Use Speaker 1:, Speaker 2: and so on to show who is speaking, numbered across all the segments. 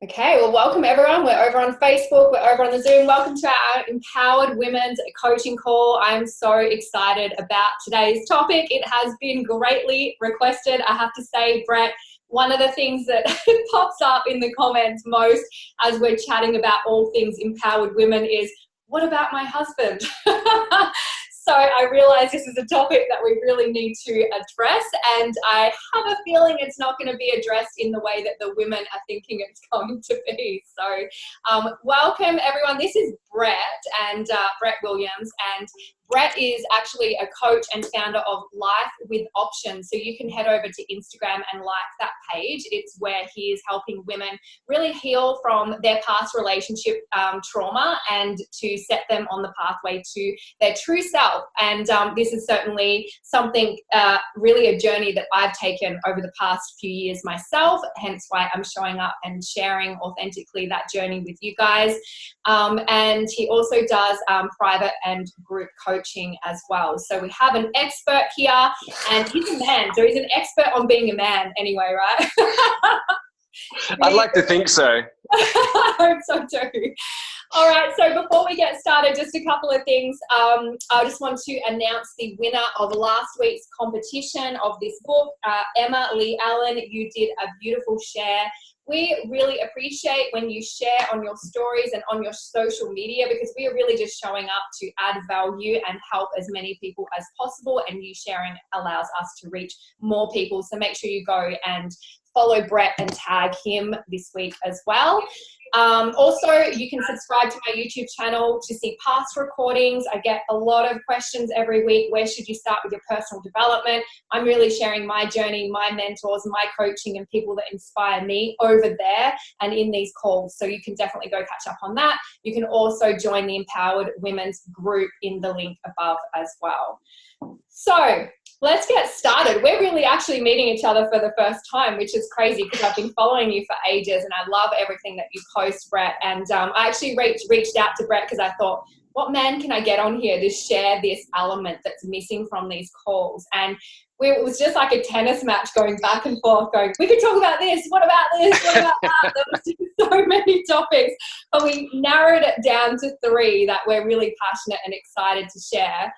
Speaker 1: Okay, well, welcome everyone. We're over on Facebook, we're over on the Zoom. Welcome to our Empowered Women's Coaching Call. I'm so excited about today's topic. It has been greatly requested. I have to say, Brett, one of the things that pops up in the comments most as we're chatting about all things empowered women is, what about my husband? So I realize this is a topic that we really need to address, and I have a feeling it's not going to be addressed in the way that the women are thinking it's going to be. So welcome everyone. This is Brett and Brett Williams, and Brett is actually a coach and founder of Life with Options. So you can head over to Instagram and like that page. It's where he is helping women really heal from their past relationship trauma and to set them on the pathway to their true self. And this is certainly something, really a journey that I've taken over the past few years myself, hence why I'm showing up and sharing authentically that journey with you guys. And he also does private and group coaching as well. So we have an expert here, and he's a man, so he's an expert on being a man anyway, right?
Speaker 2: I'd like to think so.
Speaker 1: I hope so too. All right, so before we get started, just a couple of things. I just want to announce the winner of last week's competition of this book, Emma Lee Allen. You did a beautiful share. We really appreciate when you share on your stories and on your social media, because we are really just showing up to add value and help as many people as possible, and you sharing allows us to reach more people. So make sure you go and follow Brett and tag him this week as well. Also, you can subscribe to my YouTube channel to see past recordings. I get a lot of questions every week. Where should you start with your personal development? I'm really sharing my journey, my mentors, my coaching, and people that inspire me over there and in these calls. So you can definitely go catch up on that. You can also join the Empowered Women's group in the link above as well. So let's get started. We're really actually meeting each other for the first time, which is crazy because I've been following you for ages and I love everything that you post, Brett. And I actually reached out to Brett because I thought, what man can I get on here to share this element that's missing from these calls? And it was just like a tennis match going back and forth, going, we could talk about this, what about this, what about that? There was just so many topics, but we narrowed it down to 3 that we're really passionate and excited to share.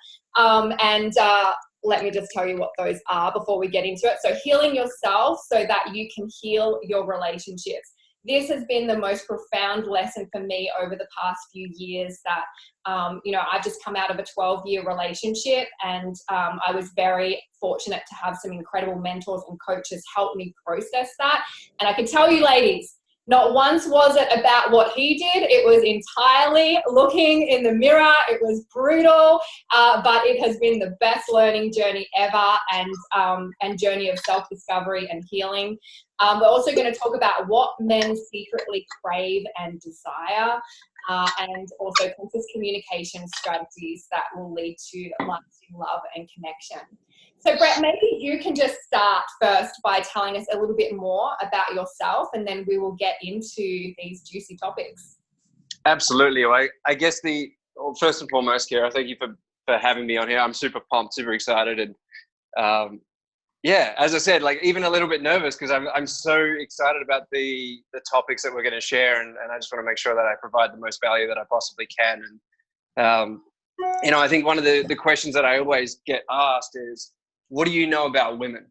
Speaker 1: Let me just tell you what those are before we get into it. So healing yourself so that you can heal your relationships. This has been the most profound lesson for me over the past few years that, I've just come out of a 12-year relationship, and I was very fortunate to have some incredible mentors and coaches help me process that. And I can tell you, ladies, not once was it about what he did. It was entirely looking in the mirror. It was brutal, but it has been the best learning journey ever, and journey of self-discovery and healing. We're also going to talk about what men secretly crave and desire, and also conscious communication strategies that will lead to lasting love and connection. So Brett, maybe you can just start first by telling us a little bit more about yourself, and then we will get into these juicy topics.
Speaker 2: Absolutely. Well, I guess first and foremost, Kira, thank you for having me on here. I'm super pumped, super excited. And as I said, like even a little bit nervous because I'm so excited about the topics that we're going to share. And I just want to make sure that I provide the most value that I possibly can. And, I think one of the questions that I always get asked is, what do you know about women?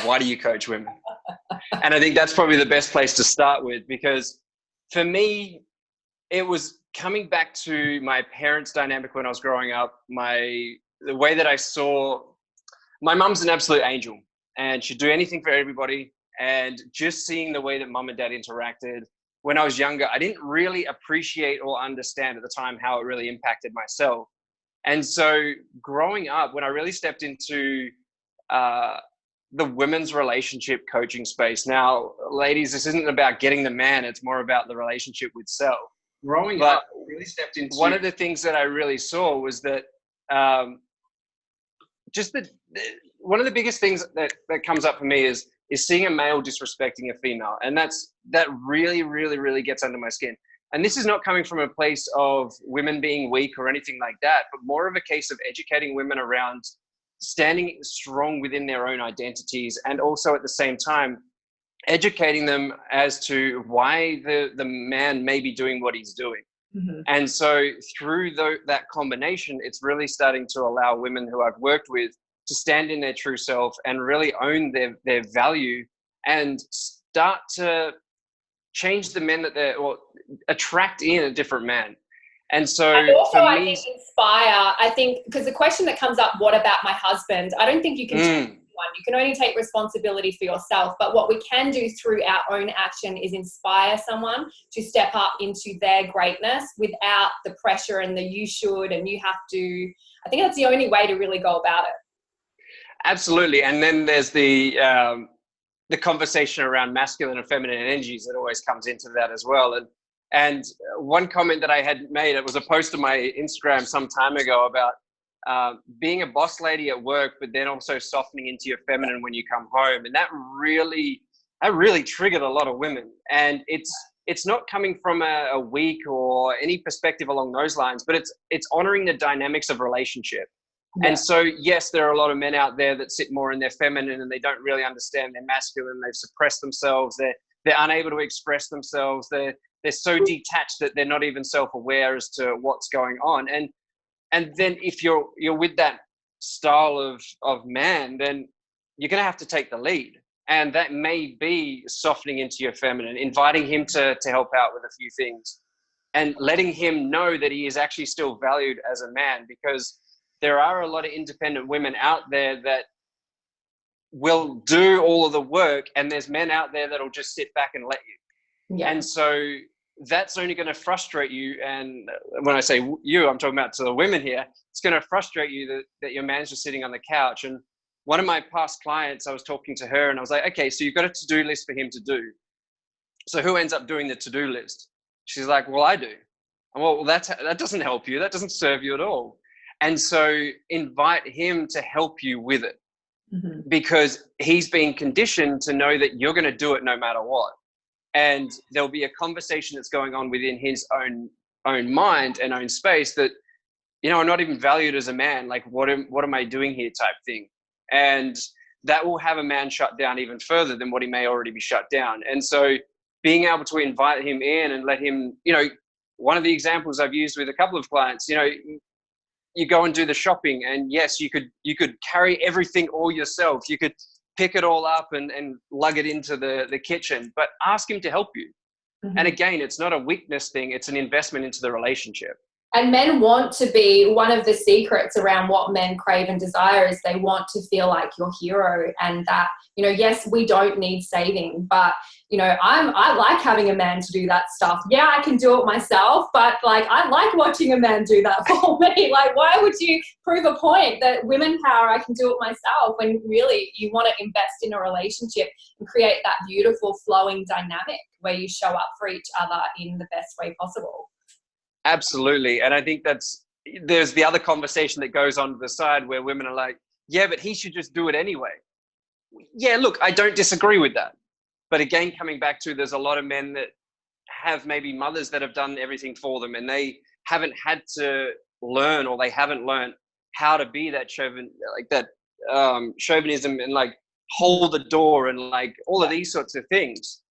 Speaker 2: Why do you coach women? And I think that's probably the best place to start with, because for me, it was coming back to my parents' dynamic when I was growing up. The way that I saw, my mum's an absolute angel and she'd do anything for everybody. And just seeing the way that mum and dad interacted when I was younger, I didn't really appreciate or understand at the time how it really impacted myself. And so growing up, when I really stepped into the women's relationship coaching space. Now, ladies, this isn't about getting the man. It's more about the relationship with self. Growing up, really stepped into one of the things that I really saw was that one of the biggest things that comes up for me is seeing a male disrespecting a female. And that really, really, really gets under my skin. And this is not coming from a place of women being weak or anything like that, but more of a case of educating women around standing strong within their own identities, and also at the same time educating them as to why the man may be doing what he's doing.
Speaker 1: Mm-hmm.
Speaker 2: And so through that combination, it's really starting to allow women who I've worked with to stand in their true self and really own their value and start to change the men that or attract in a different man. And so
Speaker 1: and also,
Speaker 2: for
Speaker 1: I
Speaker 2: me,
Speaker 1: think inspire, I think, because the question that comes up, what about my husband? I don't think you can change anyone. You can only take responsibility for yourself. But what we can do through our own action is inspire someone to step up into their greatness without the pressure and the you should and you have to. I think that's the only way to really go about it.
Speaker 2: Absolutely. And then there's the conversation around masculine and feminine energies that always comes into that as well. And one comment that I had made, it was a post on my Instagram some time ago about being a boss lady at work, but then also softening into your feminine when you come home. And that really triggered a lot of women. And it's not coming from a weak or any perspective along those lines, but it's honoring the dynamics of relationship. Yeah. And so, yes, there are a lot of men out there that sit more in their feminine and they don't really understand their masculine. They've suppressed themselves. They're unable to express themselves. They're so detached that they're not even self-aware as to what's going on. And then if you're with that style of man, then you're going to have to take the lead. And that may be softening into your feminine, inviting him to help out with a few things and letting him know that he is actually still valued as a man, because there are a lot of independent women out there that will do all of the work, and there's men out there that'll just sit back and let you. Yeah. And so that's only going to frustrate you. And when I say you, I'm talking about to the women here. It's going to frustrate you that your man's just sitting on the couch. And one of my past clients, I was talking to her and I was like, okay, so you've got a to-do list for him to do. So who ends up doing the to-do list? She's like, well, I do. And well, that doesn't help you. That doesn't serve you at all. And so invite him to help you with it, because he's been conditioned to know that you're going to do it no matter what. And there'll be a conversation that's going on within his own mind and own space that, I'm not even valued as a man. Like, what am I doing here type thing? And that will have a man shut down even further than what he may already be shut down. And so being able to invite him in and let him, one of the examples I've used with a couple of clients, you go and do the shopping, and yes, you could carry everything all yourself. You could pick it all up and lug it into the kitchen, but ask him to help you. And again, it's not a weakness thing. It's an investment into the relationship.
Speaker 1: And men want to be, one of the secrets around what men crave and desire is they want to feel like your hero, and that, yes, we don't need saving, but, I like having a man to do that stuff. Yeah, I can do it myself, but I like watching a man do that for me. Why would you prove a point that women power, I can do it myself, when really you want to invest in a relationship and create that beautiful flowing dynamic where you show up for each other in the best way possible.
Speaker 2: Absolutely. And I think there's the other conversation that goes on to the side where women are like, yeah, but he should just do it anyway. Yeah, look, I don't disagree with that. But again, coming back to, there's a lot of men that have maybe mothers that have done everything for them, and they haven't had to learn, or they haven't learned how to be that chauvinism and hold the door and all of these sorts of things.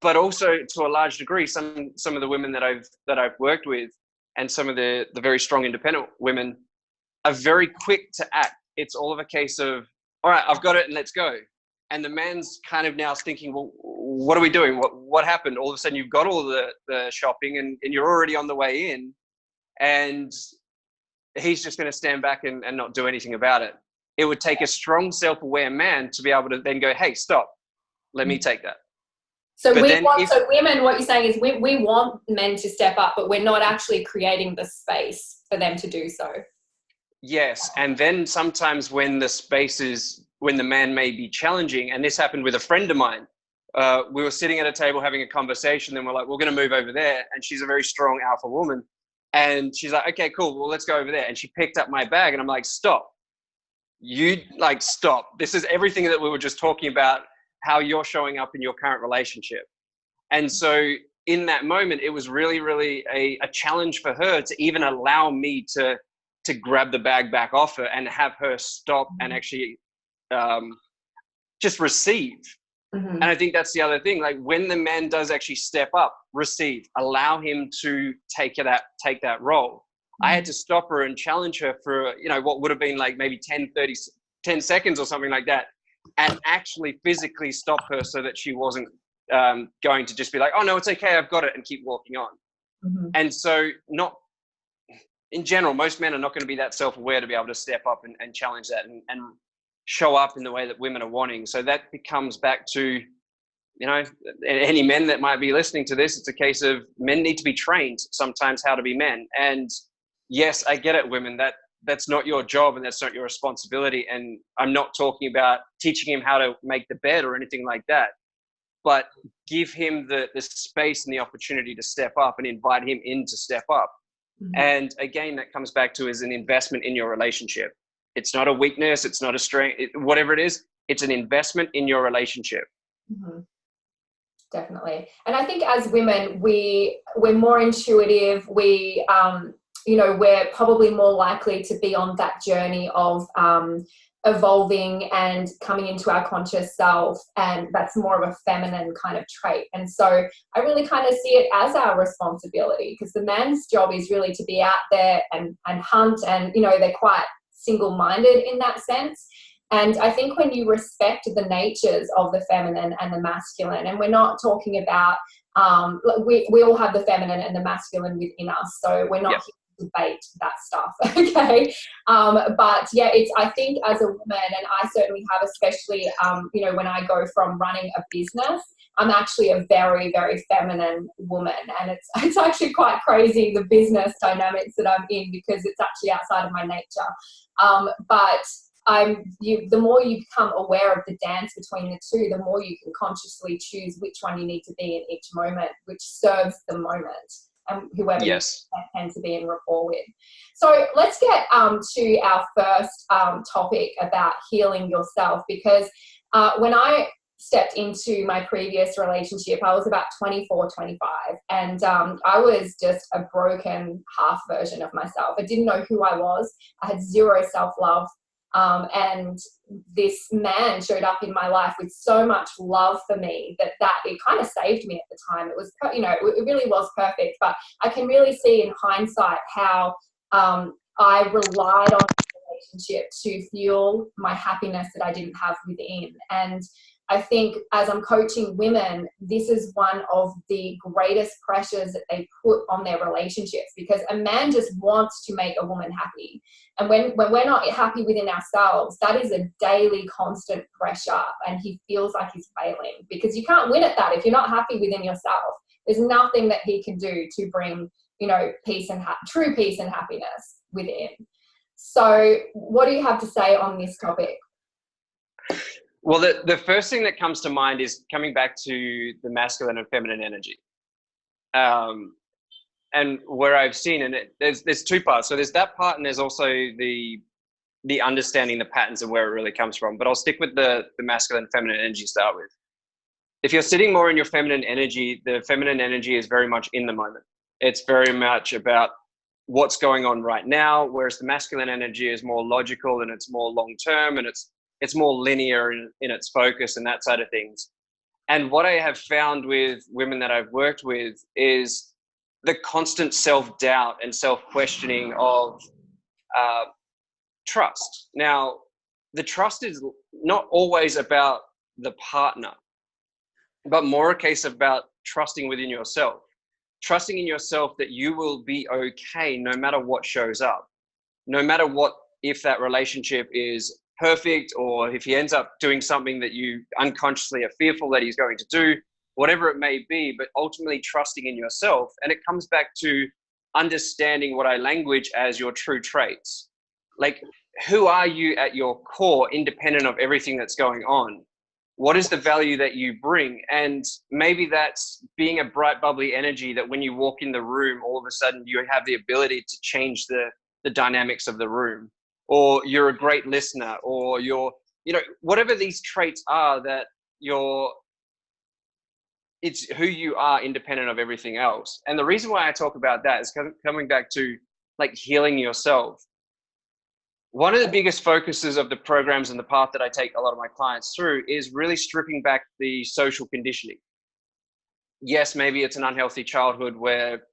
Speaker 2: But also to a large degree, some of the women that I've worked with, and some of the very strong independent women, are very quick to act. It's all of a case of, all right, I've got it and let's go. And the man's kind of now thinking, well, what are we doing? What happened? All of a sudden you've got all the shopping and you're already on the way in, and he's just going to stand back and not do anything about it. It would take a strong self-aware man to be able to then go, hey, stop, let me take that.
Speaker 1: So women, what you're saying is we want men to step up, but we're not actually creating the space for them to do so.
Speaker 2: Yes. And then sometimes when the man may be challenging, and this happened with a friend of mine, we were sitting at a table having a conversation, then we're like, we're going to move over there. And she's a very strong alpha woman. And she's like, okay, cool. Well, let's go over there. And she picked up my bag and I'm like, stop. Stop. This is everything that we were just talking about, how you're showing up in your current relationship. And so in that moment, it was really, really a challenge for her to even allow me to grab the bag back off her and have her stop and actually just receive.
Speaker 1: Mm-hmm.
Speaker 2: And I think that's the other thing. Like when the man does actually step up, receive, allow him to take that role.
Speaker 1: Mm-hmm.
Speaker 2: I had to stop her and challenge her for, what would have been like maybe 10 seconds or something like that, and actually physically stop her so that she wasn't going to just be like, oh no, it's okay, I've got it, and keep walking on.
Speaker 1: Mm-hmm.
Speaker 2: And so in general, most men are not going to be that self-aware to be able to step up and challenge that and show up in the way that women are wanting. So that becomes back to, any men that might be listening to this, it's a case of men need to be trained sometimes how to be men. And yes, I get it, women, that's not your job and that's not your responsibility. And I'm not talking about teaching him how to make the bed or anything like that, but give him the space and the opportunity to step up and invite him in to step up.
Speaker 1: Mm-hmm.
Speaker 2: And again, that comes back to is an investment in your relationship. It's not a weakness. It's not a strength, whatever it is, it's an investment in your relationship.
Speaker 1: Mm-hmm. Definitely. And I think as women, we're more intuitive. We're probably more likely to be on that journey of evolving and coming into our conscious self, and that's more of a feminine kind of trait. And so I really kind of see it as our responsibility, because the man's job is really to be out there and hunt, and they're quite single-minded in that sense. And I think when you respect the natures of the feminine and the masculine, and we're not talking about we all have the feminine and the masculine within us, so we're not
Speaker 2: Yep.
Speaker 1: here to debate that stuff, okay? But yeah, I think as a woman, and I certainly have, especially when I go from running a business, I'm actually a very, very feminine woman, and it's actually quite crazy, the business dynamics that I'm in, because it's actually outside of my nature. But the more you become aware of the dance between the two, the more you can consciously choose which one you need to be in each moment, which serves the moment and whoever
Speaker 2: Yes.
Speaker 1: you tend to be in rapport with. So let's get to our first topic about healing yourself, because when I stepped into my previous relationship, I was about 24, 25, and I was just a broken half version of myself. I didn't know who I was. I had zero self-love. And this man showed up in my life with so much love for me that it kind of saved me at the time. It was, it really was perfect. But I can really see in hindsight how I relied on the relationship to fuel my happiness that I didn't have within. And I think as I'm coaching women, this is one of the greatest pressures that they put on their relationships, because a man just wants to make a woman happy. And when we're not happy within ourselves, that is a daily constant pressure, and he feels like he's failing, because you can't win at that. If you're not happy within yourself, there's nothing that he can do to bring, peace and true peace and happiness within. So what do you have to say on this topic?
Speaker 2: Well, the first thing that comes to mind is coming back to the masculine and feminine energy. And where I've seen, and there's two parts. So there's that part, and there's also the understanding the patterns and where it really comes from. But I'll stick with the masculine and feminine energy to start with. If you're sitting more in your feminine energy, the feminine energy is very much in the moment. It's very much about what's going on right now, whereas the masculine energy is more logical, and it's more long-term, and it's more linear in its focus and that side of things. And what I have found with women that I've worked with is the constant self-doubt and self-questioning of trust. Now, the trust is not always about the partner, but more a case about trusting within yourself. Trusting in yourself that you will be okay no matter what shows up. No matter what, if that relationship is perfect, or if he ends up doing something that you unconsciously are fearful that he's going to do, whatever it may be, but ultimately trusting in yourself. And it comes back to understanding what I language as your true traits. Like, who are you at your core, independent of everything that's going on? What is the value that you bring? And maybe that's being a bright, bubbly energy that when you walk in the room, all of a sudden you have the ability to change the dynamics of the room. Or you're a great listener, or you're, whatever these traits are, that it's who you are independent of everything else. And the reason why I talk about that is coming back to like healing yourself. one of the biggest focuses of the programs and the path that I take a lot of my clients through is really stripping back the social conditioning. Yes, maybe it's an unhealthy childhood where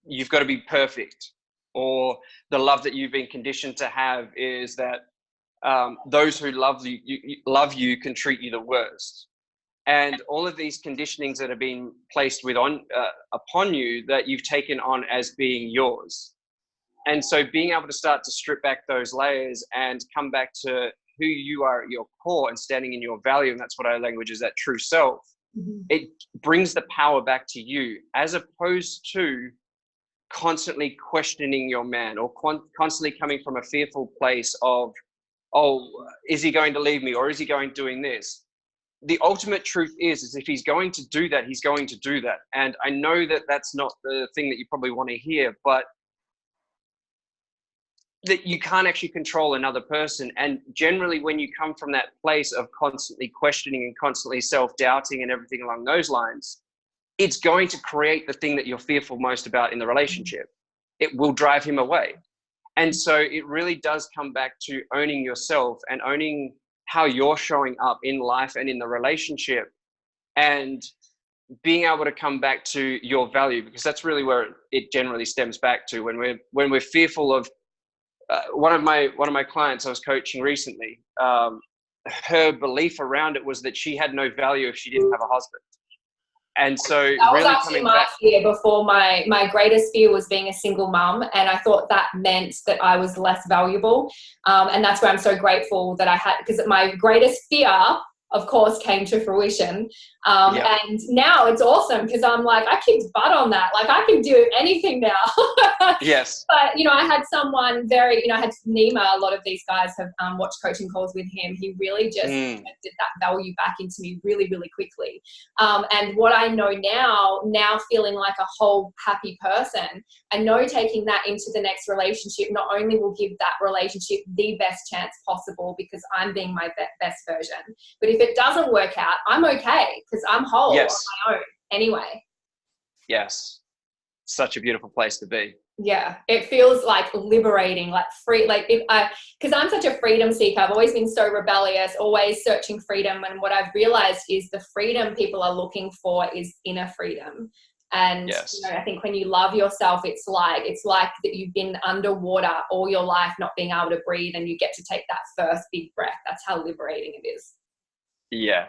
Speaker 2: you've got to be perfect, or the love that you've been conditioned to have is that those who love you can treat you the worst. And all of these conditionings that have been placed upon you that you've taken on as being yours. And so being able to start to strip back those layers and come back to who you are at your core and standing in your value, and that's what our language is, that true self, it brings the power back to you, as opposed to constantly questioning your man, or constantly coming from a fearful place of, oh, is he going to leave me, or is he going doing this? The ultimate truth is if he's going to do that, he's going to do that. And I know that that's not the thing that you probably want to hear, but that you can't actually control another person. And generally, when you come from that place of constantly questioning and constantly self-doubting and everything along those lines, it's going to create the thing that you're fearful most about in the relationship. It will drive him away. And so it really does come back to owning yourself and owning how you're showing up in life and in the relationship, and being able to come back to your value, because that's really where it generally stems back to. When we're fearful of one of my clients I was coaching recently, her belief around it was that she had no value if she didn't have a husband. And so
Speaker 1: that was
Speaker 2: really
Speaker 1: actually my fear before. My greatest fear was being a single mum, and I thought that meant that I was less valuable. And that's where I'm so grateful that I had, because my greatest fear, of course, came to fruition. And now it's awesome, because I'm like, I kicked butt on that. Like, I can do anything now.
Speaker 2: Yes.
Speaker 1: But, I had someone I had Nima, a lot of these guys have watched coaching calls with him. He really just did that value back into me really, really quickly. And what I know now feeling like a whole happy person, I know taking that into the next relationship not only will give that relationship the best chance possible, because I'm being my best version, but if it doesn't work out, I'm okay, because I'm whole on my own anyway.
Speaker 2: Yes. Such a beautiful place to be.
Speaker 1: Yeah, it feels like liberating, like free, like because I'm such a freedom seeker. I've always been so rebellious, always searching freedom. And what I've realized is the freedom people are looking for is inner freedom. And I think when you love yourself, it's like that you've been underwater all your life, not being able to breathe, and you get to take that first big breath. That's how liberating it is.
Speaker 2: Yeah.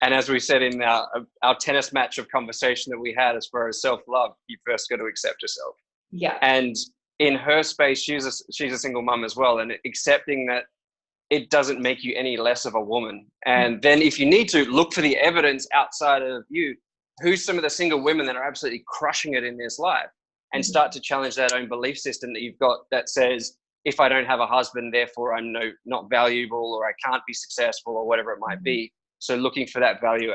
Speaker 2: And as we said in our tennis match of conversation that we had, as far as self-love, you first got to accept yourself.
Speaker 1: Yeah.
Speaker 2: And in her space, she's a single mum as well, and accepting that it doesn't make you any less of a woman. And then if you need to, look for the evidence outside of you. Who's some of the single women that are absolutely crushing it in this life? And start to challenge that own belief system that you've got that says, if I don't have a husband, therefore I'm not valuable, or I can't be successful, or whatever it might be. So looking for that value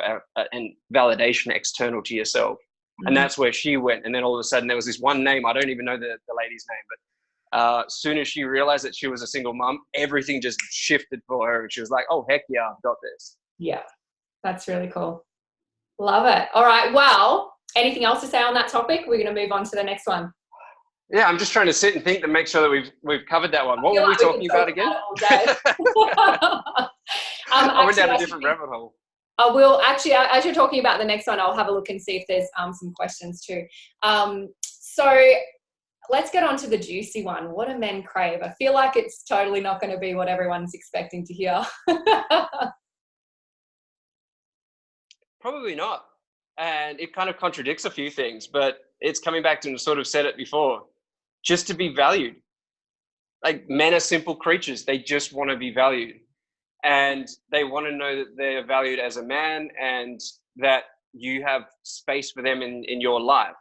Speaker 2: and validation external to yourself. And that's where she went. And then all of a sudden there was this one name, I don't even know the lady's name, but as soon as she realized that she was a single mom, everything just shifted for her. And she was like, oh, heck yeah, I've got this.
Speaker 1: Yeah, that's really cool. Love it. All right. Well, anything else to say on that topic? We're going to move on to the next one.
Speaker 2: Yeah, I'm just trying to sit and think to make sure that we've covered that one. What were we talking about again? I went down a different rabbit hole.
Speaker 1: I will actually, as you're talking about the next one, I'll have a look and see if there's some questions too. So let's get on to the juicy one. What do men crave? I feel like it's totally not going to be what everyone's expecting to hear.
Speaker 2: Probably not. And it kind of contradicts a few things, but it's coming back to, sort of said it before, just to be valued. Like, men are simple creatures. They just want to be valued. And they want to know that they're valued as a man, and that you have space for them in your life.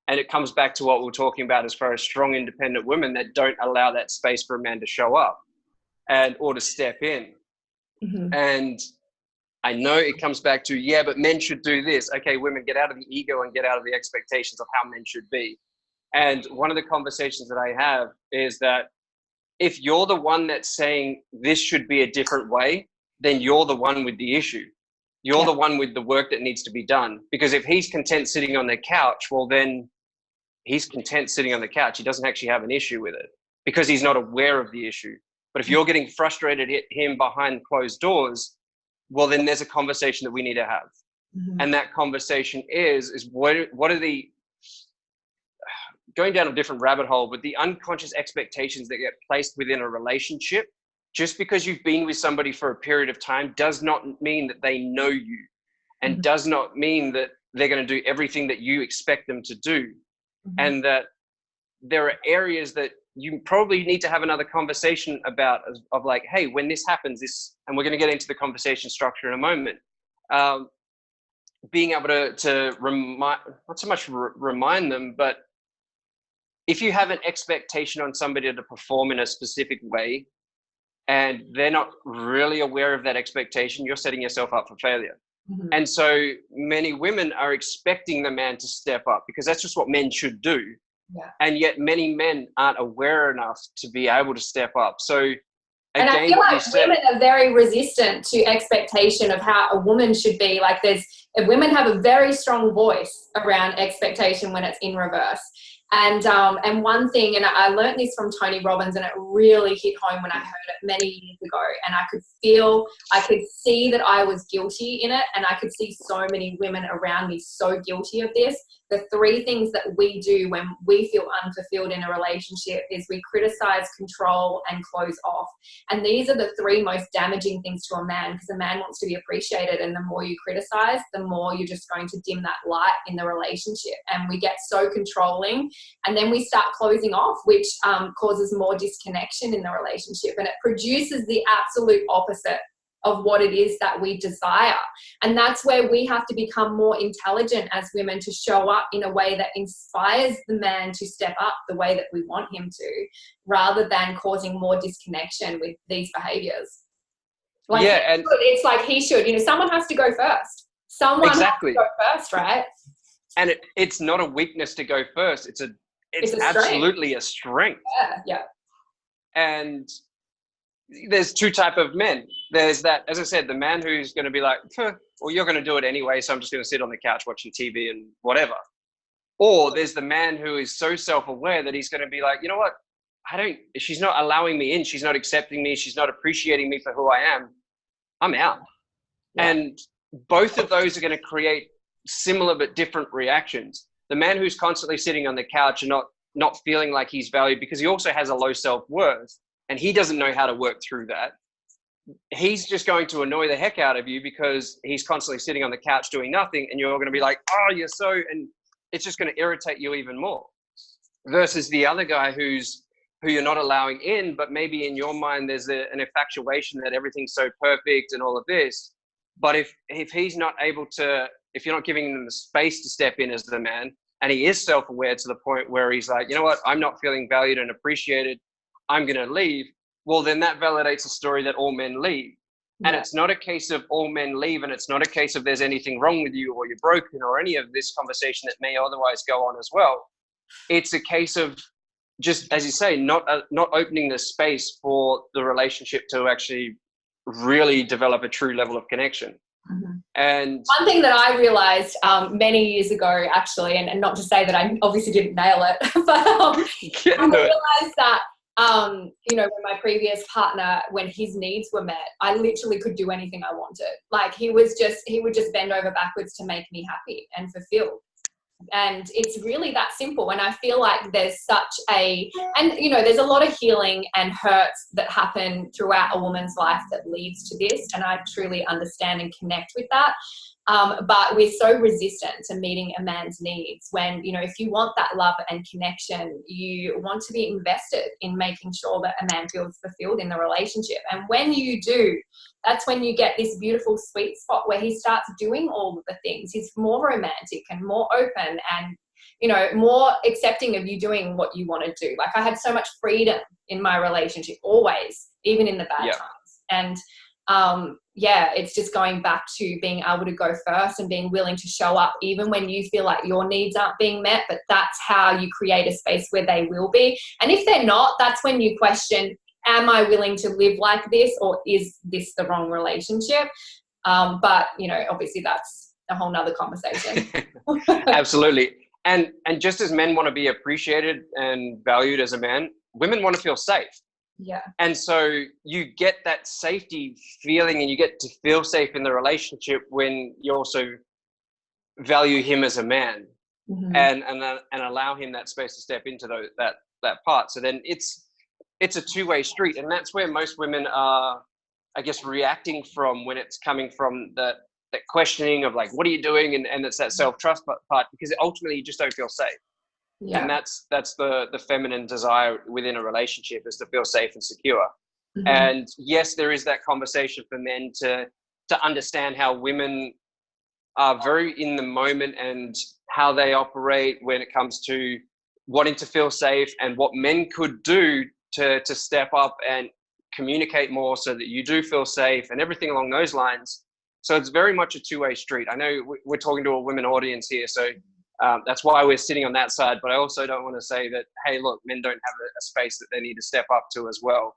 Speaker 2: And it comes back to what we're talking about as far as strong, independent women that don't allow that space for a man to show up or to step in. And I know it comes back to, but men should do this. Okay, women, get out of the ego and get out of the expectations of how men should be. And one of the conversations that I have is that if you're the one that's saying this should be a different way, then you're the one with the issue. You're the one with the work that needs to be done. Because if he's content sitting on the couch, well, then he's content sitting on the couch. He doesn't actually have an issue with it, because he's not aware of the issue. But if you're getting frustrated at him behind closed doors, well, then there's a conversation that we need to have. And that conversation is what are the, going down a different rabbit hole, but the unconscious expectations that get placed within a relationship. Just because you've been with somebody for a period of time does not mean that they know you, and does not mean that they're going to do everything that you expect them to do. And that there are areas that you probably need to have another conversation about, of like, hey, when this happens, and we're going to get into the conversation structure in a moment. Being able to remind, not so much remind them, but if you have an expectation on somebody to perform in a specific way and they're not really aware of that expectation, you're setting yourself up for failure. And so many women are expecting the man to step up because that's just what men should do. And yet many men aren't aware enough to be able to step up. So
Speaker 1: and
Speaker 2: again,
Speaker 1: I feel like women are very resistant to expectation of how a woman should be. Like women have a very strong voice around expectation when it's in reverse. And one thing, and I learned this from Tony Robbins, and it really hit home when I heard it many years ago, and I could see that I was guilty in it, and I could see so many women around me so guilty of this. The 3 things that we do when we feel unfulfilled in a relationship is we criticize, control, and close off. And these are the 3 most damaging things to a man, because a man wants to be appreciated, and the more you criticize, the more you're just going to dim that light in the relationship. And we get so controlling, and then we start closing off, which causes more disconnection in the relationship, and it produces the absolute opposite of what it is that we desire. And that's where we have to become more intelligent as women to show up in a way that inspires the man to step up the way that we want him to, rather than causing more disconnection with these behaviors. Like, and it's like he should, someone has to go first. Someone has to go first, right?
Speaker 2: And it's not a weakness to go first. It's absolutely a strength.
Speaker 1: Yeah.
Speaker 2: And there's 2 types of men. There's that, as I said, the man who's going to be like, well, you're going to do it anyway, so I'm just going to sit on the couch watching TV and whatever. Or there's the man who is so self-aware that he's going to be like, you know what? She's not allowing me in. She's not accepting me. She's not appreciating me for who I am. I'm out. Yeah. And both of those are going to create similar but different reactions. The man who's constantly sitting on the couch and not feeling like he's valued because he also has a low self-worth, and he doesn't know how to work through that. He's just going to annoy the heck out of you because he's constantly sitting on the couch doing nothing, and you're going to be like, oh, and it's just going to irritate you even more. Versus the other guy who you're not allowing in, but maybe in your mind there's an infatuation that everything's so perfect and all of this. But if he's not able to, if you're not giving him the space to step in as the man, and he is self-aware to the point where he's like, you know what, I'm not feeling valued and appreciated, I'm going to leave. Well, then that validates a story that all men leave. Yeah. And it's not a case of all men leave, and it's not a case of there's anything wrong with you or you're broken or any of this conversation that may otherwise go on as well. It's a case of just, as you say, not opening the space for the relationship to actually really develop a true level of connection. And
Speaker 1: one thing that I realized many years ago, actually, and not to say that I obviously didn't nail it, but I realized that when my previous partner, when his needs were met, I literally could do anything I wanted. Like he would just bend over backwards to make me happy and fulfilled. And it's really that simple. And I feel like there's there's a lot of healing and hurts that happen throughout a woman's life that leads to this. And I truly understand and connect with that. But we're so resistant to meeting a man's needs when, if you want that love and connection, you want to be invested in making sure that a man feels fulfilled in the relationship. And when you do, that's when you get this beautiful sweet spot where he starts doing all of the things. He's more romantic and more open and, more accepting of you doing what you want to do. Like I had so much freedom in my relationship, always, even in the bad times. And, it's just going back to being able to go first and being willing to show up even when you feel like your needs aren't being met, but that's how you create a space where they will be. And if they're not, that's when you question, am I willing to live like this, or is this the wrong relationship? But obviously that's a whole nother conversation.
Speaker 2: Absolutely. And just as men want to be appreciated and valued as a man, women want to feel safe.
Speaker 1: Yeah.
Speaker 2: And so you get that safety feeling and you get to feel safe in the relationship when you also value him as a man, and allow him that space to step into that part. So then it's a two-way street, and that's where most women are, I guess, reacting from when it's coming from that questioning of like, what are you doing? And it's that self-trust part, because ultimately you just don't feel safe.
Speaker 1: Yeah.
Speaker 2: And that's the feminine desire within a relationship, is to feel safe and secure. And yes, there is that conversation for men to understand how women are very in the moment and how they operate when it comes to wanting to feel safe, and what men could do to step up and communicate more so that you do feel safe and everything along those lines. So it's very much a two-way street. I know we're talking to a women audience here, so that's why we're sitting on that side, but I also don't want to say that, hey, look, men don't have a space that they need to step up to as well.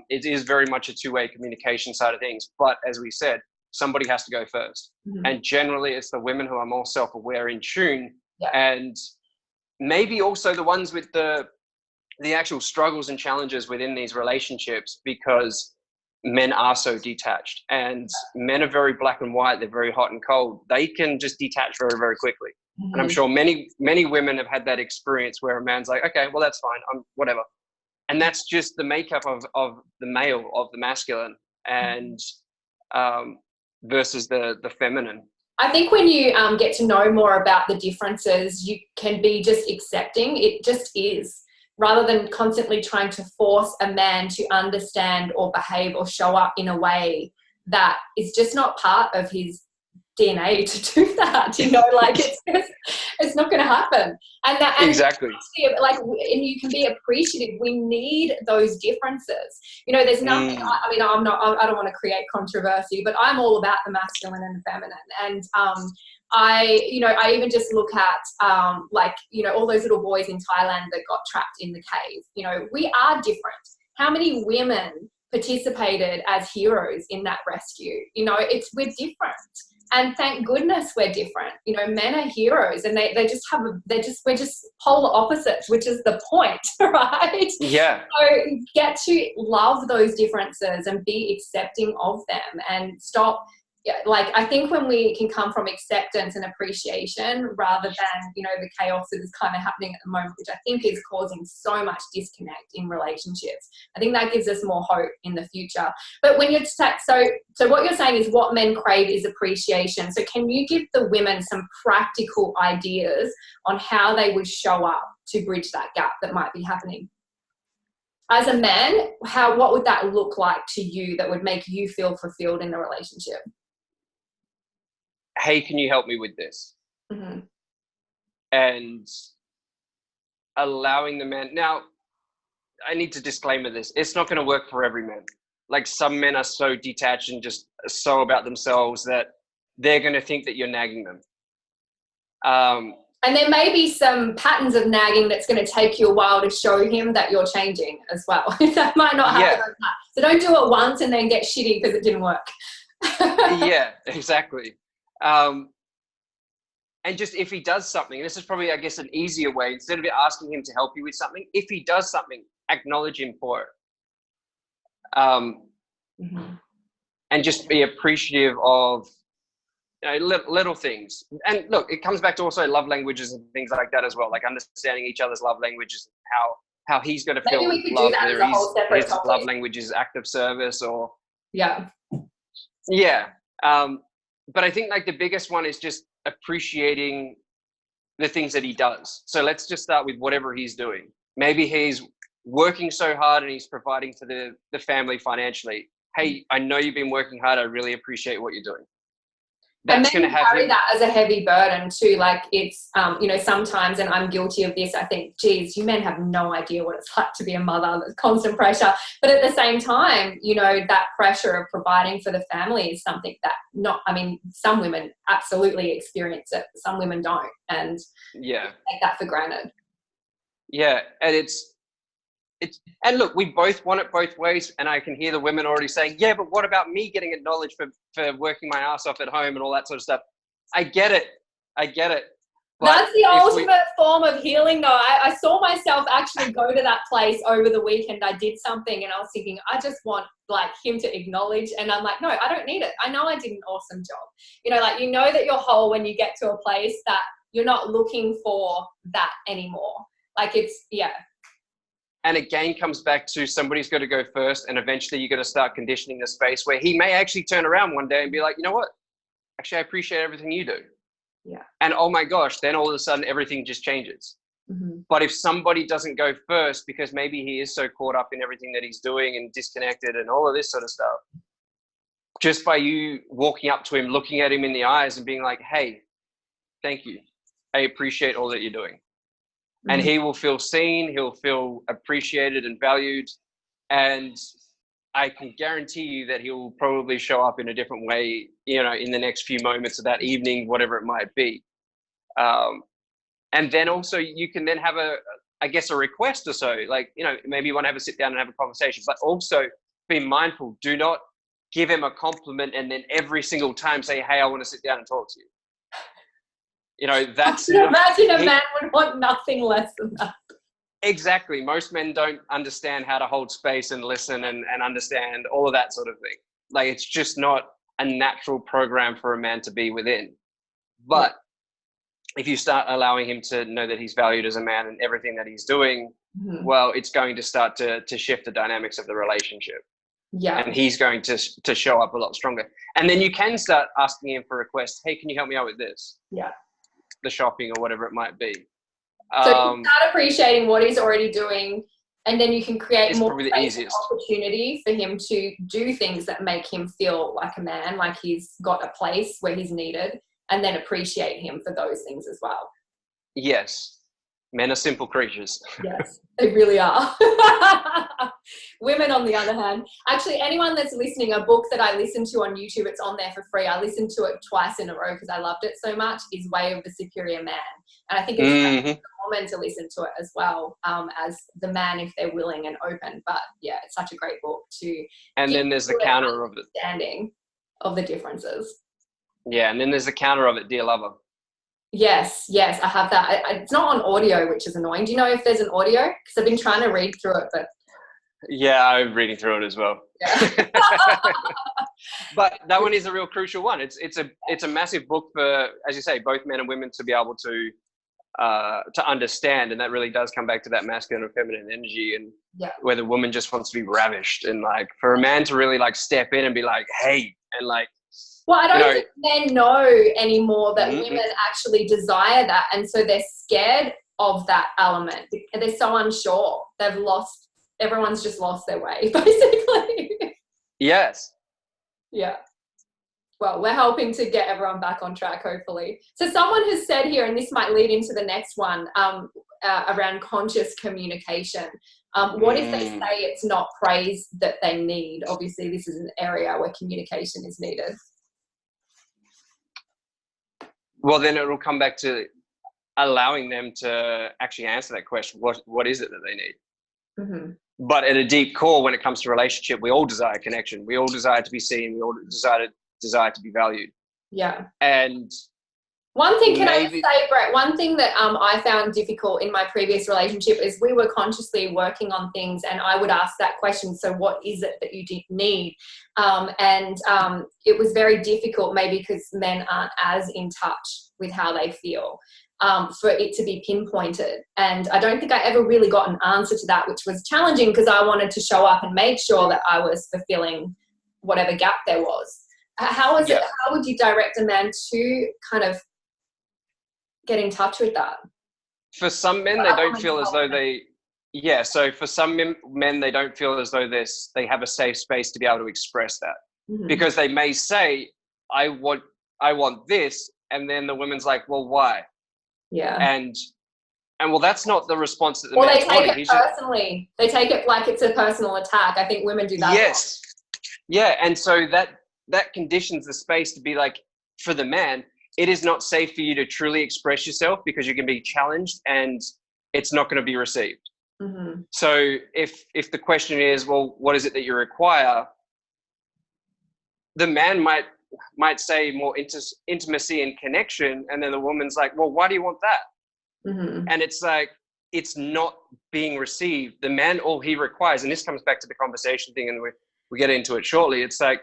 Speaker 2: It is very much a two-way communication side of things, but as we said, somebody has to go first. And generally it's the women who are more self-aware, in tune, and maybe also the ones with the actual struggles and challenges within these relationships, because men are so detached, and men are very black and white. They're very hot and cold. They can just detach very, very quickly. And I'm sure many women have had that experience where a man's like, okay, well, that's fine, I'm whatever. And that's just the makeup of the male, of the masculine, and versus the feminine.
Speaker 1: I think when you get to know more about the differences, you can be just accepting. It just is, rather than constantly trying to force a man to understand or behave or show up in a way that is just not part of his DNA to do that, like it's not going to happen. And that, and
Speaker 2: exactly,
Speaker 1: like, and you can be appreciative. We need those differences. There's nothing. I don't want to create controversy, but I'm all about the masculine and the feminine. And I even just look at all those little boys in Thailand that got trapped in the cave. We are different. How many women participated as heroes in that rescue? We're different. And thank goodness we're different. Men are heroes, and we're just polar opposites, which is the point, right?
Speaker 2: Yeah.
Speaker 1: So get to love those differences and be accepting of them, and stop. I think when we can come from acceptance and appreciation rather than, the chaos that is kind of happening at the moment, which I think is causing so much disconnect in relationships, I think that gives us more hope in the future. But when you're so what you're saying is what men crave is appreciation. So can you give the women some practical ideas on how they would show up to bridge that gap that might be happening? As a man, what would that look like to you that would make you feel fulfilled in the relationship?
Speaker 2: Hey, can you help me with this? And allowing the man. Now, I need to disclaimer this. It's not going to work for every man. Like, some men are so detached and just so about themselves that they're going to think that you're nagging them.
Speaker 1: And there may be some patterns of nagging that's going to take you a while to show him that you're changing as well. That might not happen like that. So don't do it once and then get shitty because it didn't work.
Speaker 2: Yeah, exactly. And just, if he does something, this is probably, I guess, an easier way, instead of asking him to help you with something, if he does something, acknowledge him for it. And just be appreciative of little things. And look, it comes back to also love languages and things like that as well, like understanding each other's love languages, how he's going to feel love, whether his love language is act of service or but I think the biggest one is just appreciating the things that he does. So let's just start with whatever he's doing. Maybe he's working so hard and he's providing for the family financially. Hey, I know you've been working hard. I really appreciate what you're doing. That's going to have
Speaker 1: carry that as a heavy burden too. Like, it's sometimes, and I'm guilty of this, I think, geez, you men have no idea what it's like to be a mother. There's constant pressure, but at the same time, that pressure of providing for the family is something that some women absolutely experience it, some women don't, and take that for granted.
Speaker 2: And look, we both want it both ways, and I can hear the women already saying, yeah, but what about me getting acknowledged for working my ass off at home and all that sort of stuff? I get it.
Speaker 1: That's the
Speaker 2: if
Speaker 1: ultimate form of healing, though. I saw myself actually go to that place over the weekend. I did something and I was thinking, I just want like him to acknowledge. And I'm like, no, I don't need it. I know I did an awesome job. You know, like, you know that you're whole when you get to a place that you're not looking for that anymore. Like it's, yeah.
Speaker 2: And again, comes back to somebody's got to go first, and eventually you got to start conditioning the space where he may actually turn around one day and be like, you know what? Actually, I appreciate everything you do.
Speaker 1: Yeah.
Speaker 2: And oh my gosh, then all of a sudden everything just changes.
Speaker 1: Mm-hmm.
Speaker 2: But if somebody doesn't go first because maybe he is so caught up in everything that he's doing and disconnected and all of this sort of stuff, just by you walking up to him, looking at him in the eyes and being like, hey, thank you. I appreciate all that you're doing. Mm-hmm. And he will feel seen, he'll feel appreciated and valued. And I can guarantee you that he'll probably show up in a different way, you know, in the next few moments of that evening, whatever it might be. And then also you can then have a request or so, like, you know, maybe you want to have a sit down and have a conversation, but also be mindful. Do not give him a compliment and then every single time say, hey, I want to sit down and talk to you. You know, that's...
Speaker 1: Imagine a man would want nothing less than that.
Speaker 2: Exactly. Most men don't understand how to hold space and listen and understand all of that sort of thing. Like, it's just not a natural program for a man to be within. But if you start allowing him to know that he's valued as a man and everything that he's doing,
Speaker 1: mm-hmm.
Speaker 2: well, it's going to start to shift the dynamics of the relationship.
Speaker 1: Yeah.
Speaker 2: And he's going to show up a lot stronger. And then you can start asking him for requests. Hey, can you help me out with this?
Speaker 1: Yeah.
Speaker 2: The shopping or whatever it might be.
Speaker 1: So you start appreciating what he's already doing, and then you can create more space and opportunity for him to do things that make him feel like a man, like he's got a place where he's needed, and then appreciate him for those things as well.
Speaker 2: Yes. Men are simple creatures.
Speaker 1: Yes, they really are. Women, on the other hand, actually, anyone that's listening, a book that I listen to on YouTube, it's on there for free. I listened to it twice in a row because I loved it so much, is Way of the Superior Man. And I think it's great for the woman to listen to it as well, as the man, if they're willing and open. But yeah, it's such a great book to...
Speaker 2: And then there's the counter of it.
Speaker 1: Understanding of the differences.
Speaker 2: Yeah, and then there's the counter of it, Dear Lover.
Speaker 1: Yes, I have that. It's not on audio, which is annoying. Do you know if there's an audio? Because I've been trying to read through it, but...
Speaker 2: Yeah, I'm reading through it as well.
Speaker 1: Yeah.
Speaker 2: But that one is a real crucial one. It's a massive book for, as you say, both men and women to be able to understand, and that really does come back to that masculine and feminine energy, and where the woman just wants to be ravished, and like for a man to really like step in and be like, hey, and like...
Speaker 1: Well, I don't think men know anymore that women actually desire that, and so they're scared of that element. They're so unsure. Everyone's just lost their way, basically. Yes. Yeah. Well, we're helping to get everyone back on track, hopefully. So someone has said here, and this might lead into the next one, around conscious communication. What if they say it's not praise that they need? Obviously, this is an area where communication is needed.
Speaker 2: Well, then it will come back to allowing them to actually answer that question. What is it that they need? Mm-hmm. But at a deep core, when it comes to relationship, we all desire connection. We all desire to be seen. We all desire to be valued. Yeah. And one thing, can I just say, Brett, one thing that I found difficult in my previous relationship is we were consciously working on things, and I would ask that question, so what is it that you need? It was very difficult, maybe because men aren't as in touch with how they feel, for it to be pinpointed. And I don't think I ever really got an answer to that, which was challenging because I wanted to show up and make sure that I was fulfilling whatever gap there was. How would you direct a man to kind of get in touch with that? For some men, they don't feel as though so for some men, they don't feel as though they have a safe space to be able to express that. Mm-hmm. Because they may say, I want this, and then the woman's like, well, why? Yeah. And well, that's not the response that the man's wanting. They take it personally. They take it like it's a personal attack. I think women do that. Yes. Yeah, and so that conditions the space to be like, for the man, it is not safe for you to truly express yourself because you can be challenged and it's not going to be received. Mm-hmm. So if the question is, well, what is it that you require? The man might might say more intimacy and connection, and then the woman's like, well, why do you want that?
Speaker 1: Mm-hmm.
Speaker 2: And it's like, it's not being received. The man, all he requires, and this comes back to the conversation thing, and we get into it shortly. It's like,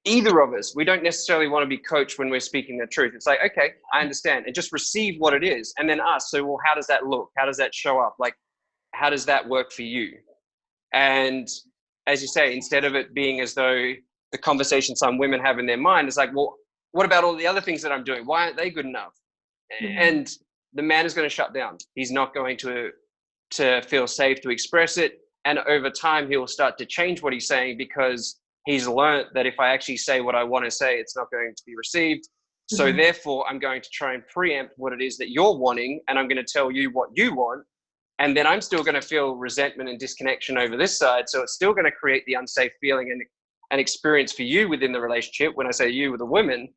Speaker 2: either of us, we don't necessarily want to be coached when we're speaking the truth. It's like, okay, I understand, and just receive what it is, and then ask, so, well, how does that look? How does that show up? Like, how does that work for you? And as you say, instead of it being as though the conversation some women have in their mind is like, well, what about all the other things that I'm doing? Why aren't they good enough? Mm-hmm. And the man is going to shut down. He's not going to feel safe to express it. And over time, he'll start to change what he's saying, because he's learned that if I actually say what I want to say, it's not going to be received. Mm-hmm. So therefore, I'm going to try and preempt what it is that you're wanting, and I'm going to tell you what you want. And then I'm still going to feel resentment and disconnection over this side. So it's still going to create the unsafe feeling and experience for you within the relationship, when I say you, with the women,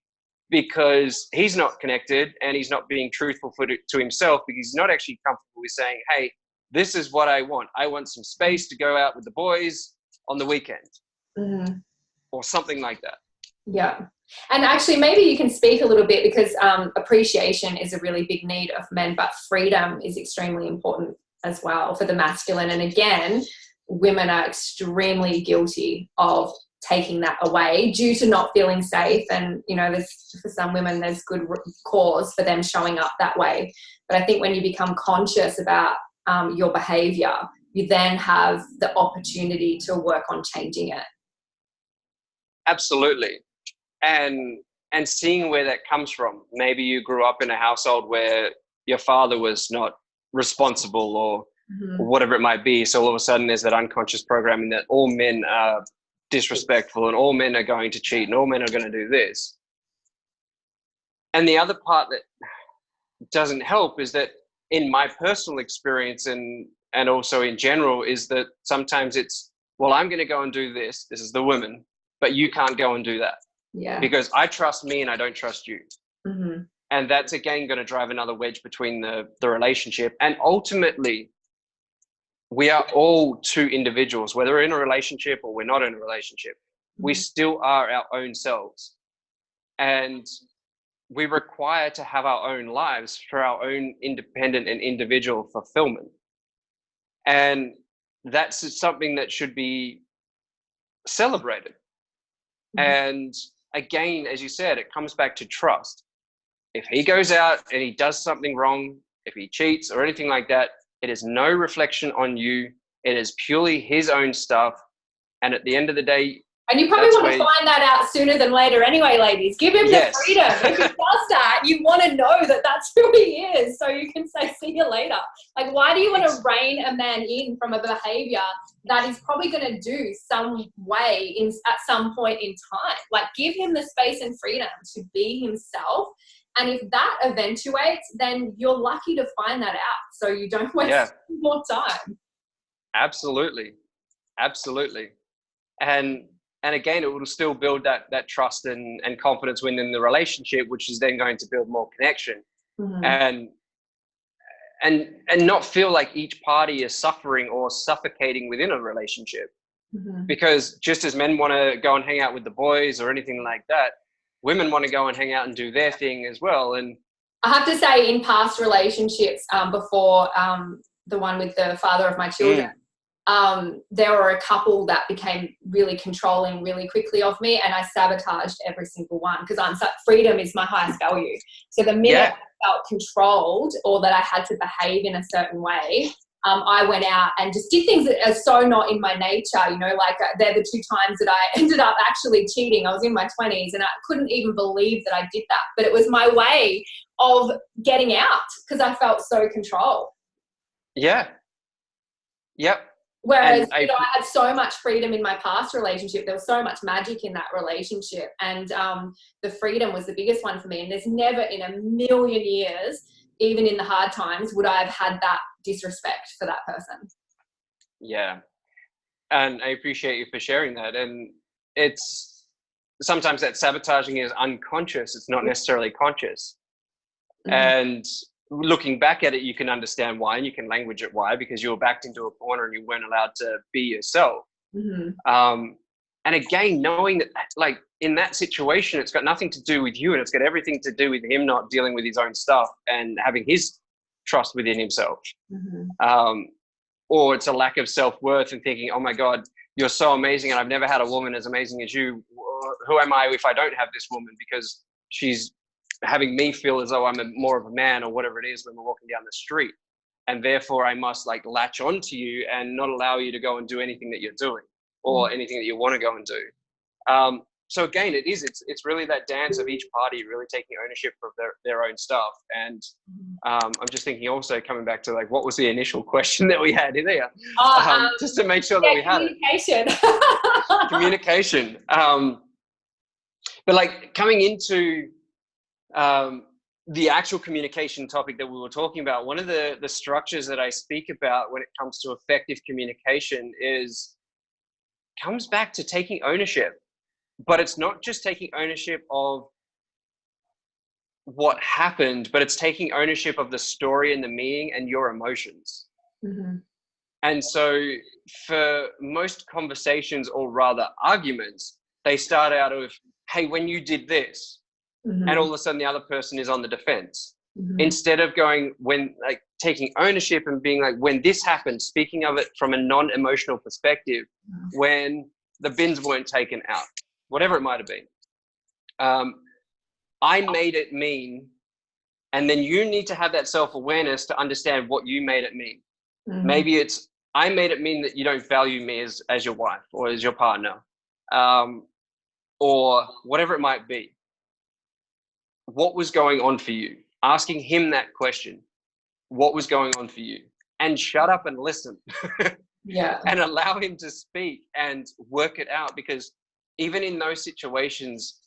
Speaker 2: because he's not connected and he's not being truthful to himself, because he's not actually comfortable with saying, hey, this is what I want. I want some space to go out with the boys on the weekend. Mm-hmm. Or something like that.
Speaker 1: Yeah. And actually, maybe you can speak a little bit, because appreciation is a really big need of men, but freedom is extremely important as well for the masculine. And again, women are extremely guilty of taking that away due to not feeling safe. And, you know, for some women, there's good cause for them showing up that way. But I think when you become conscious about your behavior, you then have the opportunity to work on changing it.
Speaker 2: Absolutely. And seeing where that comes from. Maybe you grew up in a household where your father was not responsible, or whatever it might be. So all of a sudden there's that unconscious programming that all men are disrespectful and all men are going to cheat and all men are going to do this. And the other part that doesn't help is that in my personal experience and also in general is that sometimes it's, well, I'm going to go and do this. This is the women, but you can't go and do that.
Speaker 1: Yeah.
Speaker 2: Because I trust me and I don't trust you.
Speaker 1: Mm-hmm.
Speaker 2: And that's again going to drive another wedge between the relationship. And ultimately, we are all two individuals, whether we're in a relationship or we're not in a relationship. Mm-hmm. We still are our own selves. And we require to have our own lives for our own independent and individual fulfillment. And that's something that should be celebrated. Mm-hmm. And again, as you said, it comes back to trust. If he goes out and he does something wrong, if he cheats or anything like that, it is no reflection on you. It is purely his own stuff. And at the end of the day,
Speaker 1: and you probably want to find that out sooner than later anyway, ladies. Give him the freedom. If he does that, you want to know that that's who he is, so you can say, see you later. Like, why do you want to rein a man in from a behavior that he's probably going to do some way at some point in time? Like, give him the space and freedom to be himself. And if that eventuates, then you're lucky to find that out, so you don't waste more time.
Speaker 2: Absolutely. Absolutely. And again, it will still build that trust and confidence within the relationship, which is then going to build more connection. Mm-hmm. And not feel like each party is suffering or suffocating within a relationship. Mm-hmm. Because just as men want to go and hang out with the boys or anything like that, women want to go and hang out and do their thing as well. And
Speaker 1: I have to say, in past relationships, before the one with the father of my children, there were a couple that became really controlling really quickly of me, and I sabotaged every single one, because freedom is my highest value. So the minute I felt controlled or that I had to behave in a certain way, I went out and just did things that are so not in my nature, you know, like they're the 2 times that I ended up actually cheating. I was in my 20s and I couldn't even believe that I did that, but it was my way of getting out because I felt so controlled.
Speaker 2: Yeah. Yep.
Speaker 1: Whereas, I had so much freedom in my past relationship. There was so much magic in that relationship. And the freedom was the biggest one for me. And there's never in a million years, even in the hard times, would I have had that disrespect for that person.
Speaker 2: Yeah. And I appreciate you for sharing that. And it's sometimes that sabotaging is unconscious. It's not necessarily conscious. Mm-hmm. And looking back at it, you can understand why, and you can language it why, because you were backed into a corner and you weren't allowed to be yourself. Mm-hmm. And again, knowing that, like, in that situation, it's got nothing to do with you, and it's got everything to do with him not dealing with his own stuff and having his trust within himself. Or it's a lack of self-worth and thinking, oh my God, you're so amazing and I've never had a woman as amazing as you. Who am I if I don't have this woman? Because she's having me feel as though I'm more of a man, or whatever it is when we're walking down the street. And therefore I must like latch onto you and not allow you to go and do anything that you're doing, or anything that you want to go and do. So again, it's really that dance of each party really taking ownership of their own stuff. And I'm just thinking also, coming back to like, what was the initial question that we had in there? Just to make sure that we had it. Communication. But like coming into the actual communication topic that we were talking about, one of the structures that I speak about when it comes to effective communication comes back to taking ownership. But it's not just taking ownership of what happened, but it's taking ownership of the story and the meaning and your emotions. And so for most conversations, or rather arguments, they start out of, hey, when you did this, and all of a sudden the other person is on the defense. Instead of going, when, like, taking ownership and being like, when this happened, speaking of it from a non-emotional perspective, when the bins weren't taken out, whatever it might have been. I made it mean, and then you need to have that self-awareness to understand what you made it mean. Maybe it's, I made it mean that you don't value me as your wife or as your partner, or whatever it might be. What was going on for you? Asking him that question. What was going on for you? And shut up and listen. And allow him to speak and work it out, because even in those situations,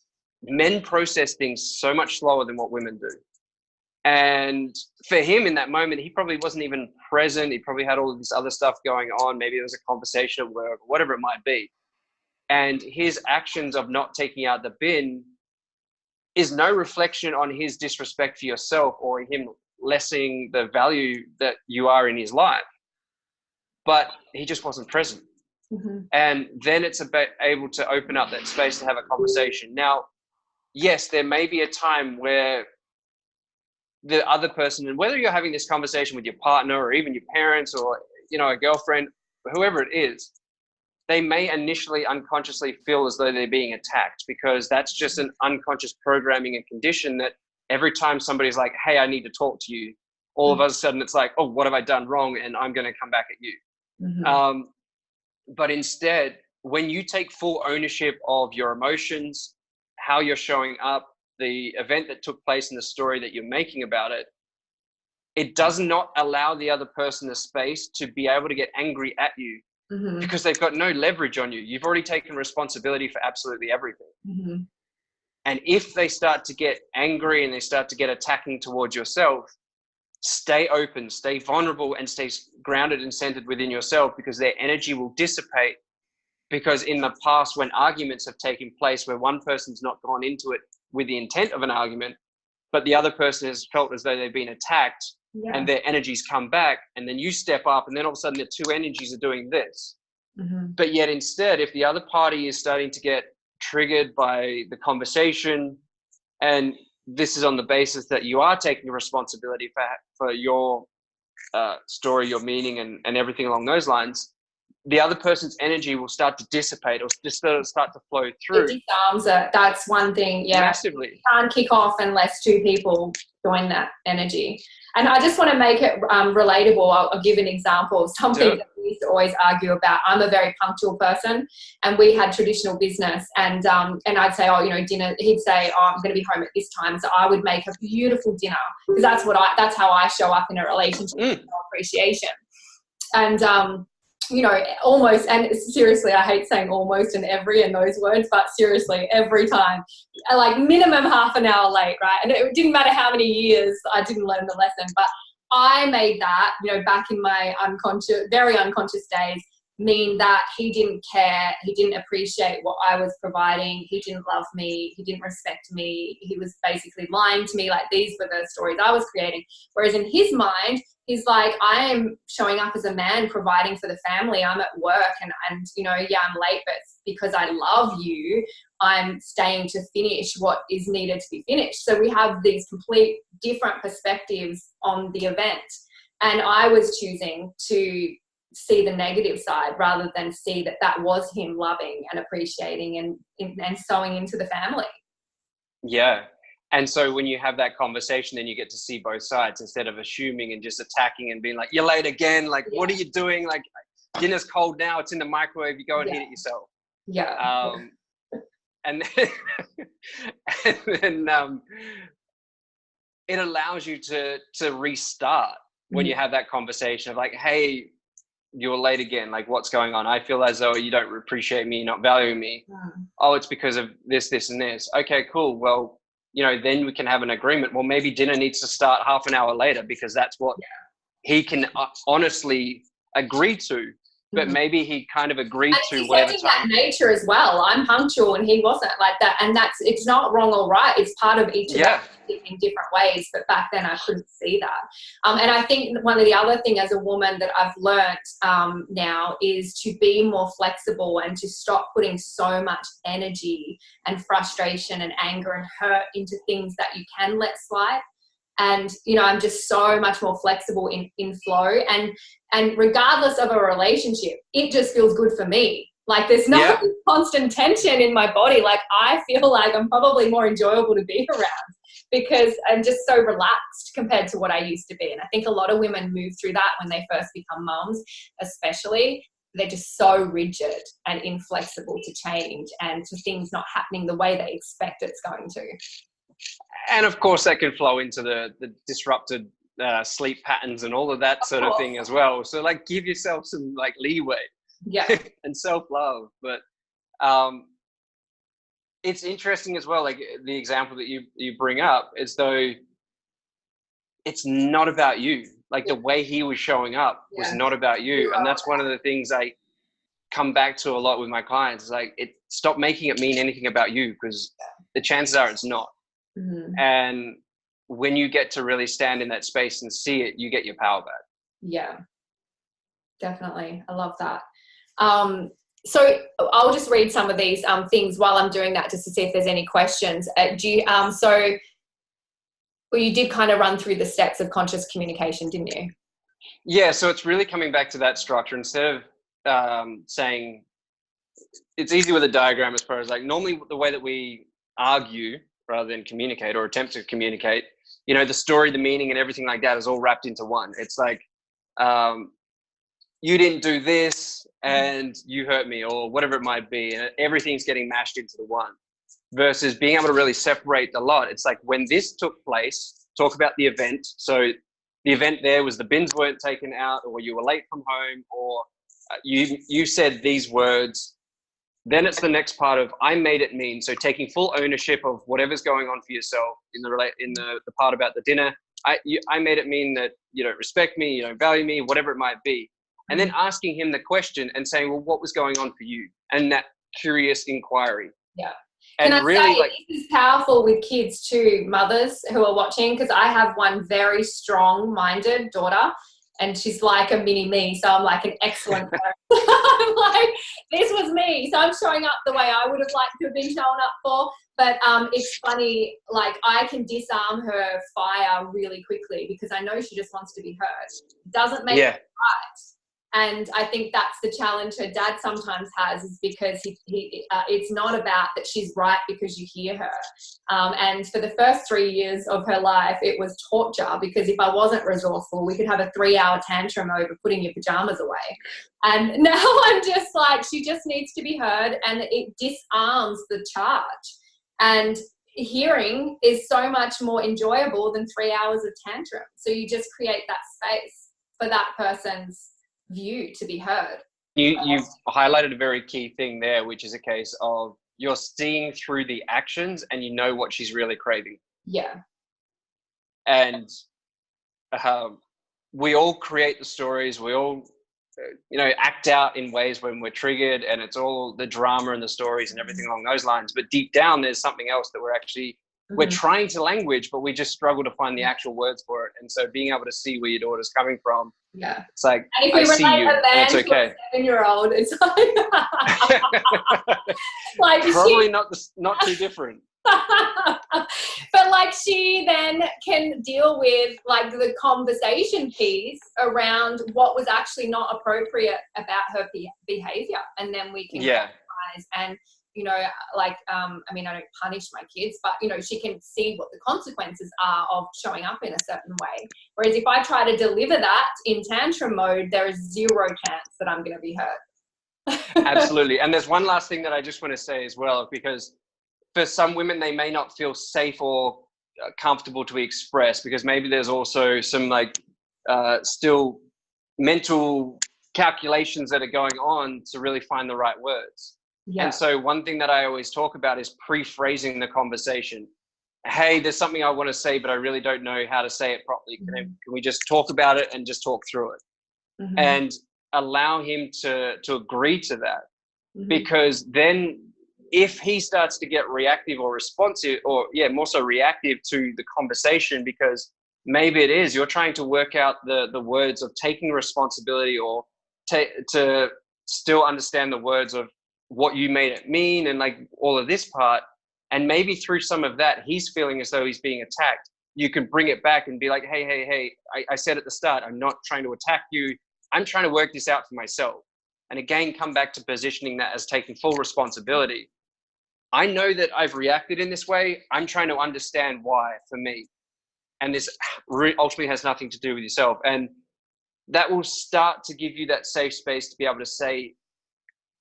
Speaker 2: men process things so much slower than what women do. And for him in that moment, he probably wasn't even present. He probably had all of this other stuff going on. Maybe there was a conversation at work, whatever it might be. And his actions of not taking out the bin is no reflection on his disrespect for yourself or him lessening the value that you are in his life. But he just wasn't present. And then it's about able to open up that space to have a conversation. Now, yes, there may be a time where the other person, and whether you're having this conversation with your partner or even your parents or, you know, a girlfriend, whoever it is, they may initially unconsciously feel as though they're being attacked, because that's just an unconscious programming and condition that every time somebody's like, hey, I need to talk to you, all of a sudden it's like, oh, what have I done wrong? And I'm going to come back at you. But instead, when you take full ownership of your emotions, how you're showing up, the event that took place in the story that you're making about it, it does not allow the other person the space to be able to get angry at you, because they've got no leverage on you. You've already taken responsibility for absolutely everything. And if they start to get angry and they start to get attacking towards yourself, stay open, stay vulnerable, and stay grounded and centered within yourself, because their energy will dissipate. Because in the past, when arguments have taken place where one person's not gone into it with the intent of an argument, but the other person has felt as though they've been attacked, and their energies come back, and then you step up, and then all of a sudden the two energies are doing this. But yet instead, if the other party is starting to get triggered by the conversation, and this is on the basis that you are taking responsibility for your story, your meaning, and everything along those lines, the other person's energy will start to dissipate or just start to flow through.
Speaker 1: It disarms it. That's one thing.
Speaker 2: Massively.
Speaker 1: You can't kick off unless two people join that energy. And I just want to make it relatable. I'll give an example. Something that we used to always argue about. I'm a very punctual person, and we had traditional business, and I'd say, oh, you know, dinner. He'd say, oh, I'm going to be home at this time, so I would make a beautiful dinner, because that's how I show up in a relationship. Appreciation. And you know, almost, and seriously, I hate saying almost and every in those words, but seriously, every time, like minimum half an hour late, right? And it didn't matter how many years I didn't learn the lesson, but I made that, you know, back in my very unconscious days, mean that he didn't care, he didn't appreciate what I was providing, he didn't love me, he didn't respect me, he was basically lying to me. Like, these were the stories I was creating. Whereas in his mind, He's like, I am showing up as a man, providing for the family. I'm at work and you know, yeah, I'm late, but because I love you, I'm staying to finish what is needed to be finished. So we have these complete different perspectives on the event. And I was choosing to see the negative side rather than see that that was him loving and appreciating and sewing into the family.
Speaker 2: Yeah. And so when you have that conversation, then you get to see both sides instead of assuming and just attacking and being like, you're late again. Like, what are you doing? Like, dinner's cold now. It's in the microwave. You go and heat it yourself.
Speaker 1: Yeah.
Speaker 2: And then it allows you to restart when you have that conversation of like, hey, you're late again. Like, what's going on? I feel as though you don't appreciate me, not valuing me. Oh, it's because of this, and this. Okay, cool. Well, you know, then we can have an agreement. Well, maybe dinner needs to start half an hour later because that's what he can honestly agree to. But maybe he kind of agreed to whatever time.
Speaker 1: That nature as well. I'm punctual and he wasn't like that. And it's not wrong or right. It's part of each of us in different ways. But back then I couldn't see that. And I think one of the other thing as a woman that I've learnt now is to be more flexible and to stop putting so much energy and frustration and anger and hurt into things that you can let slide. And, you know, I'm just so much more flexible in flow. And regardless of a relationship, it just feels good for me. Like there's no constant tension in my body. Like I feel like I'm probably more enjoyable to be around because I'm just so relaxed compared to what I used to be. And I think a lot of women move through that when they first become mums, especially. They're just so rigid and inflexible to change and to things not happening the way they expect it's going to.
Speaker 2: And of course that can flow into the disrupted sleep patterns and all of that sort of thing as well. So like give yourself some like leeway and self-love. But it's interesting as well, like the example that you bring up, as though it's not about you. Like the way he was showing up was not about you. And that's one of the things I come back to a lot with my clients. Is like, stop making it mean anything about you, because the chances are it's not. And when you get to really stand in that space and see it, you get your power back. Yeah,
Speaker 1: definitely. I love that. So I'll just read some of these things while I'm doing that, just to see if there's any questions. So you did kind of run through the steps of conscious communication, didn't you?
Speaker 2: Yeah. So it's really coming back to that structure. Instead of saying, it's easy with a diagram as far as like, normally the way that we argue rather than communicate or attempt to communicate, you know, the story, the meaning and everything like that is all wrapped into one. It's like, you didn't do this and you hurt me, or whatever it might be. And everything's getting mashed into the one, versus being able to really separate a lot. It's like, when this took place, talk about the event. So the event there was the bins weren't taken out, or you were late from home, or you said these words. Then it's the next part of, I made it mean. So taking full ownership of whatever's going on for yourself in the part about the dinner. I made it mean that you don't respect me, you don't value me, whatever it might be. And then asking him the question and saying, well, what was going on for you? And that curious inquiry.
Speaker 1: Yeah.
Speaker 2: And
Speaker 1: Can I
Speaker 2: really,
Speaker 1: say, this is powerful with kids too, mothers who are watching, because I have one very strong-minded daughter, and she's like a mini me, so I'm like an excellent parent. I'm like, this was me. So I'm showing up the way I would have liked to have been shown up for. But it's funny, like I can disarm her fire really quickly because I know she just wants to be heard. It doesn't make it right. And I think that's the challenge her dad sometimes has, is because it's not about that she's right because you hear her. And for the first 3 years of her life, it was torture, because if I wasn't resourceful, we could have a 3-hour tantrum over putting your pajamas away. And now I'm just like, she just needs to be heard, and it disarms the charge. And hearing is so much more enjoyable than 3 hours of tantrum. So you just create that space for that person's view to be heard.
Speaker 2: You've highlighted a very key thing there, which is a case of you're seeing through the actions and you know what she's really craving.
Speaker 1: Yeah.
Speaker 2: And we all create the stories. We all, act out in ways when we're triggered, and it's all the drama and the stories and everything along those lines. But deep down, there's something else that we're trying to language, but we just struggle to find the actual words for it. And so being able to see where your daughter's coming from,
Speaker 1: Yeah.
Speaker 2: it's like,
Speaker 1: And if we
Speaker 2: I see
Speaker 1: relate
Speaker 2: you,
Speaker 1: a
Speaker 2: and
Speaker 1: man
Speaker 2: it's
Speaker 1: to
Speaker 2: okay.
Speaker 1: a 7-year-old, it's like, like
Speaker 2: Probably not too different.
Speaker 1: but like she then can deal with like the conversation piece around what was actually not appropriate about her behavior, and then we can recognize and, you know, like I mean, I don't punish my kids, but, you know, she can see what the consequences are of showing up in a certain way. Whereas if I try to deliver that in tantrum mode, there is zero chance that I'm going to be hurt.
Speaker 2: Absolutely. And there's one last thing that I just want to say as well, because for some women, they may not feel safe or comfortable to express, because maybe there's also some like still mental calculations that are going on to really find the right words. Yeah. And so one thing that I always talk about is pre-phrasing the conversation. Hey, there's something I want to say, but I really don't know how to say it properly. Can we just talk about it and just talk through it? Mm-hmm. And allow him to agree to that. Mm-hmm. Because then if he starts to get reactive or responsive, or more so reactive to the conversation, because maybe it is, you're trying to work out the words of taking responsibility, or to still understand the words of what you made it mean, and like all of this part. And maybe through some of that, he's feeling as though he's being attacked. You can bring it back and be like, hey, I said at the start, I'm not trying to attack you. I'm trying to work this out for myself. And again, come back to positioning that as taking full responsibility. I know that I've reacted in this way. I'm trying to understand why for me. And this ultimately has nothing to do with yourself. And that will start to give you that safe space to be able to say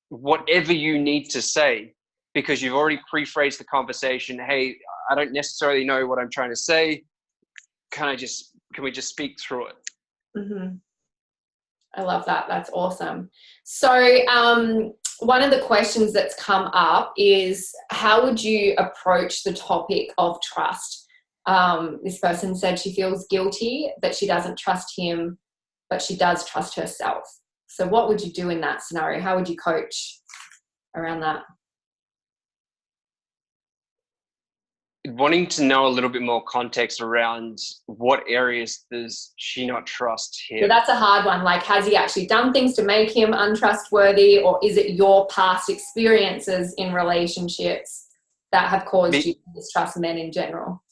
Speaker 2: whatever you need to say, because you've already pre-phrased the conversation. Hey, I don't necessarily know what I'm trying to say. Can we just speak through it?
Speaker 1: Mm-hmm. I love that. That's awesome. So one of the questions that's come up is, how would you approach the topic of trust? This person said she feels guilty that she doesn't trust him, but she does trust herself. So what would you do in that scenario? How would you coach around that?
Speaker 2: Wanting to know a little bit more context around what areas does she not trust him?
Speaker 1: Yeah, that's a hard one. Like, has he actually done things to make him untrustworthy, or is it your past experiences in relationships that have caused you to distrust men in general?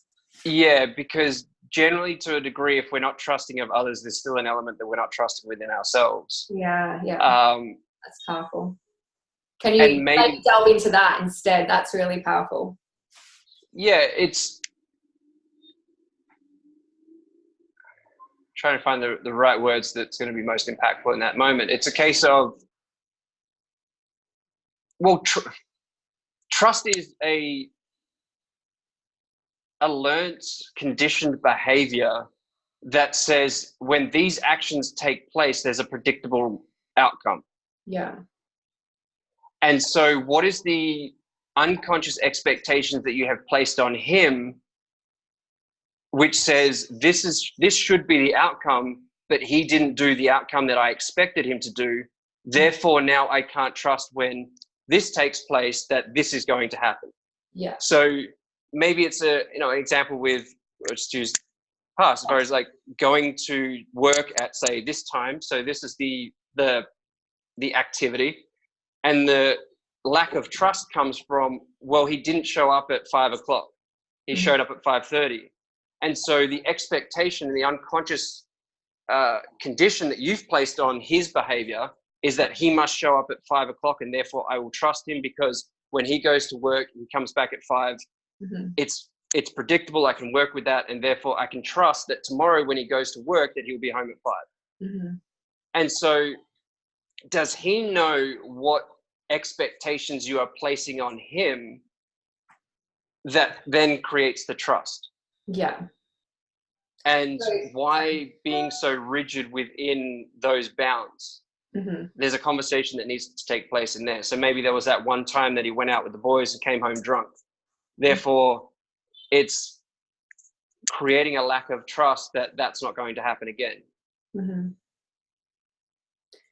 Speaker 2: Yeah, because generally, to a degree, if we're not trusting of others, there's still an element that we're not trusting within ourselves.
Speaker 1: Yeah. That's powerful. Can you maybe delve into that instead? That's really powerful.
Speaker 2: Yeah, it's trying to find the right words that's going to be most impactful in that moment. It's a case of, well, trust is a learnt, conditioned behavior that says when these actions take place, there's a predictable outcome.
Speaker 1: Yeah. And
Speaker 2: so what is the unconscious expectations that you have placed on him, which says this should be the outcome, but he didn't do the outcome that I expected him to do. Therefore, now I can't trust when this takes place that this is going to happen.
Speaker 1: Yeah.
Speaker 2: So maybe it's an example with, let's use past, as far as like going to work at, say, this time. So this is the activity, and the lack of trust comes from, well, he didn't show up at 5 o'clock. He showed up at 5:30. And so the expectation, the unconscious condition that you've placed on his behavior is that he must show up at 5 o'clock, and therefore I will trust him because when he goes to work, he comes back at 5. Mm-hmm. It's predictable. I can work with that, and therefore I can trust that tomorrow when he goes to work that he'll be home at 5. Mm-hmm. And so does he know what expectations you are placing on him that then creates the trust?
Speaker 1: Yeah.
Speaker 2: And why being so rigid within those bounds? Mm-hmm. There's a conversation that needs to take place in there. So maybe there was that one time that he went out with the boys and came home drunk. Therefore, it's creating a lack of trust that that's not going to happen again. Mm-hmm.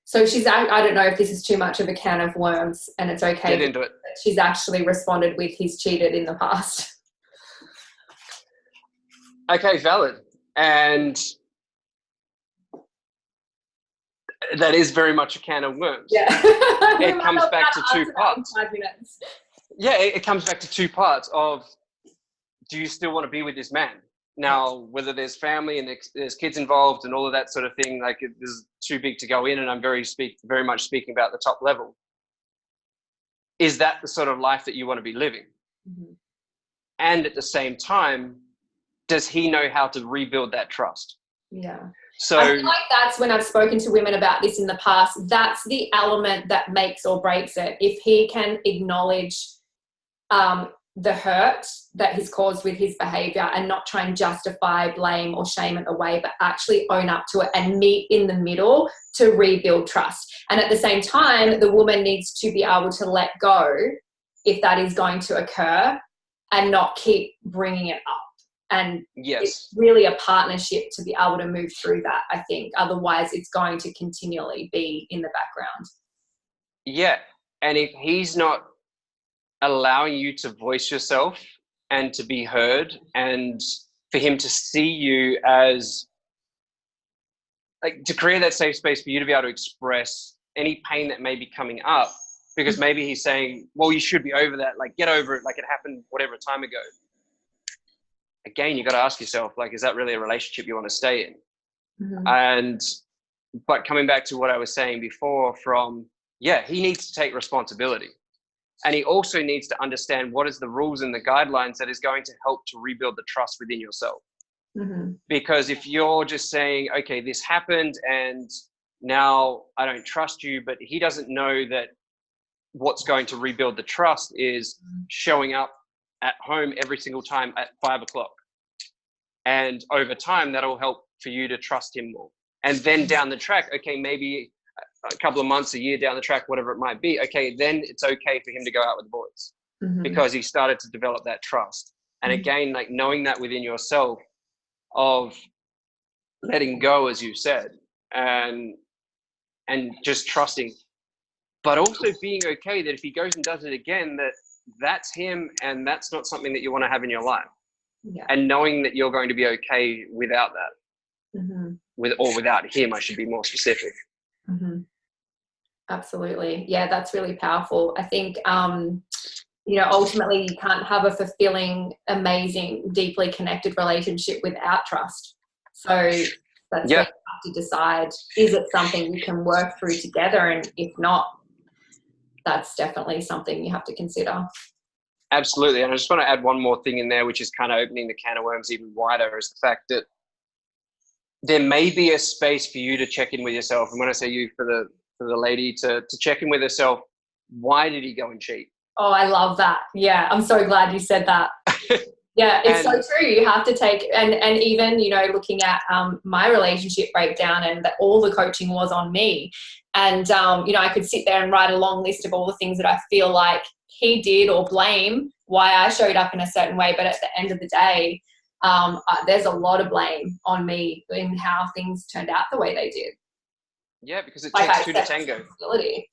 Speaker 1: So I don't know if this is too much of a can of worms, and it's okay.
Speaker 2: Get into it.
Speaker 1: She's actually responded with he's cheated in the past.
Speaker 2: Okay, valid. And that is very much a can of worms.
Speaker 1: Yeah.
Speaker 2: It comes back to two parts.
Speaker 1: 5 minutes.
Speaker 2: Yeah, it comes back to two parts of, do you still want to be with this man? Now, whether there's family and there's kids involved and all of that sort of thing, like it is too big to go in, and I'm very much speaking about the top level. Is that the sort of life that you want to be living?
Speaker 1: Mm-hmm.
Speaker 2: And at the same time, does he know how to rebuild that trust?
Speaker 1: Yeah.
Speaker 2: So
Speaker 1: I feel like that's when I've spoken to women about this in the past. That's the element that makes or breaks it. If he can acknowledge the hurt that he's caused with his behavior and not try and justify, blame or shame it away, but actually own up to it and meet in the middle to rebuild trust. And at the same time, the woman needs to be able to let go if that is going to occur and not keep bringing it up. And
Speaker 2: yes,
Speaker 1: it's really a partnership to be able to move through that, I think. Otherwise, it's going to continually be in the background.
Speaker 2: Yeah. And if he's not allowing you to voice yourself and to be heard, and for him to see you as, like, to create that safe space for you to be able to express any pain that may be coming up, because maybe he's saying, well, you should be over that, like, get over it, like it happened whatever time ago. Again, you got to ask yourself, like, is that really a relationship you want to stay in? Mm-hmm. But coming back to what I was saying before, he needs to take responsibility. And he also needs to understand what is the rules and the guidelines that is going to help to rebuild the trust within yourself. Mm-hmm. Because if you're just saying, okay, this happened and now I don't trust you, but he doesn't know that what's going to rebuild the trust is showing up at home every single time at 5 o'clock. And over time, that'll help for you to trust him more. And then down the track, okay, maybe a couple of months, a year down the track, whatever it might be, okay, then it's okay for him to go out with the boys, mm-hmm. because he started to develop that trust. And again, like knowing that within yourself of letting go, as you said, and just trusting, but also being okay that if he goes and does it again, that's him and that's not something that you want to have in your life. Yeah. And knowing that you're going to be okay without that, mm-hmm. Without him, I should be more specific.
Speaker 1: Mm-hmm. Absolutely. Yeah, that's really powerful. I think, ultimately you can't have a fulfilling, amazing, deeply connected relationship without trust. So that's where you have to decide, is it something you can work through together? And if not, that's definitely something you have to consider.
Speaker 2: Absolutely. And I just want to add one more thing in there, which is kind of opening the can of worms even wider, is the fact that there may be a space for you to check in with yourself. And when I say you, for the lady to check in with herself, why did he go and cheat?
Speaker 1: Oh, I love that. Yeah, I'm so glad you said that. Yeah, it's so true. You have to take, and even, looking at my relationship breakdown, and that all the coaching was on me. And, I could sit there and write a long list of all the things that I feel like he did, or blame why I showed up in a certain way. But at the end of the day, there's a lot of blame on me in how things turned out the way they did.
Speaker 2: Yeah, because it takes two to tango.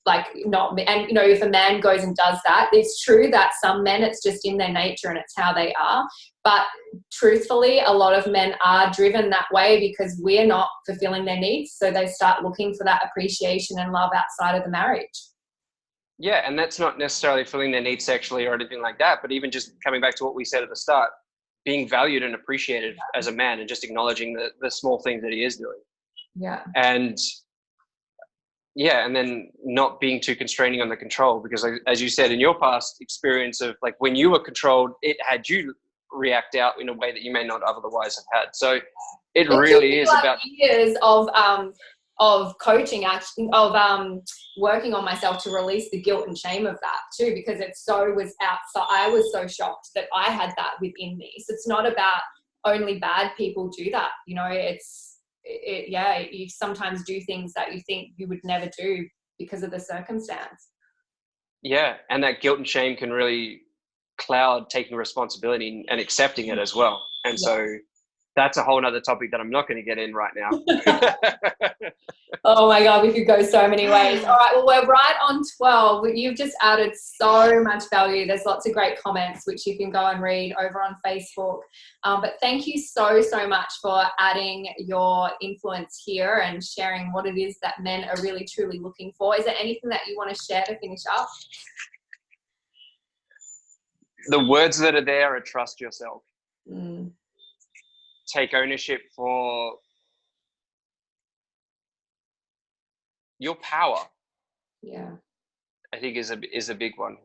Speaker 1: Like, not, and if a man goes and does that, it's true that some men, it's just in their nature and it's how they are. But truthfully, a lot of men are driven that way because we're not fulfilling their needs. So they start looking for that appreciation and love outside of the marriage.
Speaker 2: Yeah, and that's not necessarily filling their needs sexually or anything like that, but even just coming back to what we said at the start, being valued and appreciated as a man, and just acknowledging the small things that he is doing.
Speaker 1: Yeah.
Speaker 2: And then not being too constraining on the control, because as you said, in your past experience of, like, when you were controlled, it had you react out in a way that you may not otherwise have had. So it really is about
Speaker 1: years of coaching, actually, of working on myself to release the guilt and shame of that too, because it was outside. I was so shocked that I had that within me. So it's not about only bad people do that. You sometimes do things that you think you would never do because of the circumstance. Yeah,
Speaker 2: and that guilt and shame can really cloud taking responsibility and accepting it as well. And so that's a whole nother topic that I'm not going to get in right now.
Speaker 1: Oh my God, we could go so many ways. All right, well, we're right on 12. You've just added so much value. There's lots of great comments, which you can go and read over on Facebook. But thank you so, so much for adding your influence here and sharing what it is that men are really, truly looking for. Is there anything that you want to share to finish up?
Speaker 2: The words that are there are trust yourself.
Speaker 1: Mm.
Speaker 2: Take ownership for your power.
Speaker 1: Yeah,
Speaker 2: I think is a big one.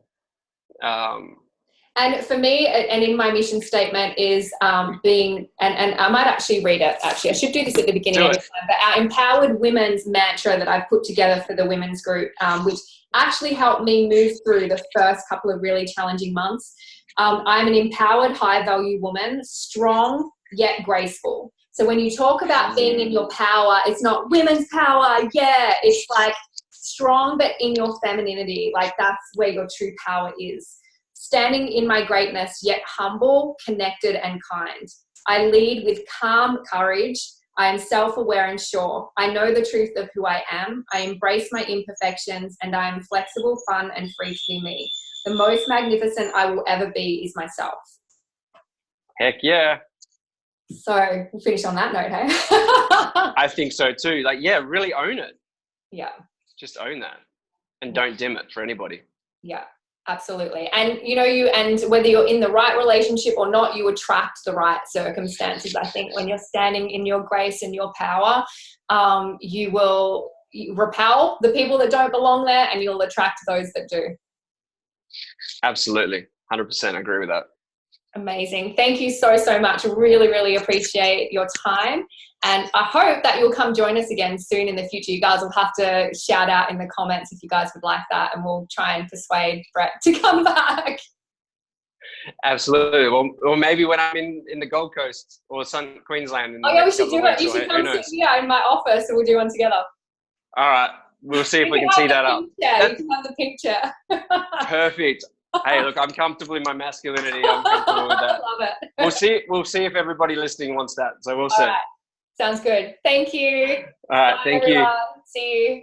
Speaker 1: And for me, and in my mission statement is being, and I might actually read it, actually. I should do this at the beginning of the time, but our Empowered Women's mantra that I've put together for the women's group, which actually helped me move through the first couple of really challenging months. I'm an empowered, high-value woman, strong yet graceful. So when you talk about being in your power, it's not women's power, yeah. It's like strong but in your femininity. Like that's where your true power is. Standing in my greatness, yet humble, connected, and kind. I lead with calm courage. I am self-aware and sure. I know the truth of who I am. I embrace my imperfections, and I am flexible, fun, and free to be me. The most magnificent I will ever be is myself.
Speaker 2: Heck yeah.
Speaker 1: So we'll finish on that note, hey?
Speaker 2: I think so too. Like, yeah, really own it.
Speaker 1: Yeah.
Speaker 2: Just own that and don't dim it for anybody.
Speaker 1: Yeah, absolutely. And and whether you're in the right relationship or not, you attract the right circumstances. I think when you're standing in your grace and your power, you will repel the people that don't belong there and you'll attract those that do.
Speaker 2: Absolutely. 100% agree with that.
Speaker 1: Amazing. Thank you so, so much. Really, really appreciate your time. And I hope that you'll come join us again soon in the future. You guys will have to shout out in the comments if you guys would like that, and we'll try and persuade Brett to come back.
Speaker 2: Absolutely. Well, maybe when I'm in the Gold Coast or Queensland.
Speaker 1: Oh yeah, we should do it. You should come sit here in my office and we'll do one together.
Speaker 2: All right. We'll see if we can tee that up.
Speaker 1: You can have the picture.
Speaker 2: Perfect. Hey, look, I'm comfortable in my masculinity. I'm comfortable with that.
Speaker 1: Love it.
Speaker 2: We'll see if everybody listening wants that. So we'll see.
Speaker 1: All right. Sounds good. Thank you.
Speaker 2: All right.
Speaker 1: Bye,
Speaker 2: thank
Speaker 1: everyone.
Speaker 2: you.
Speaker 1: See you.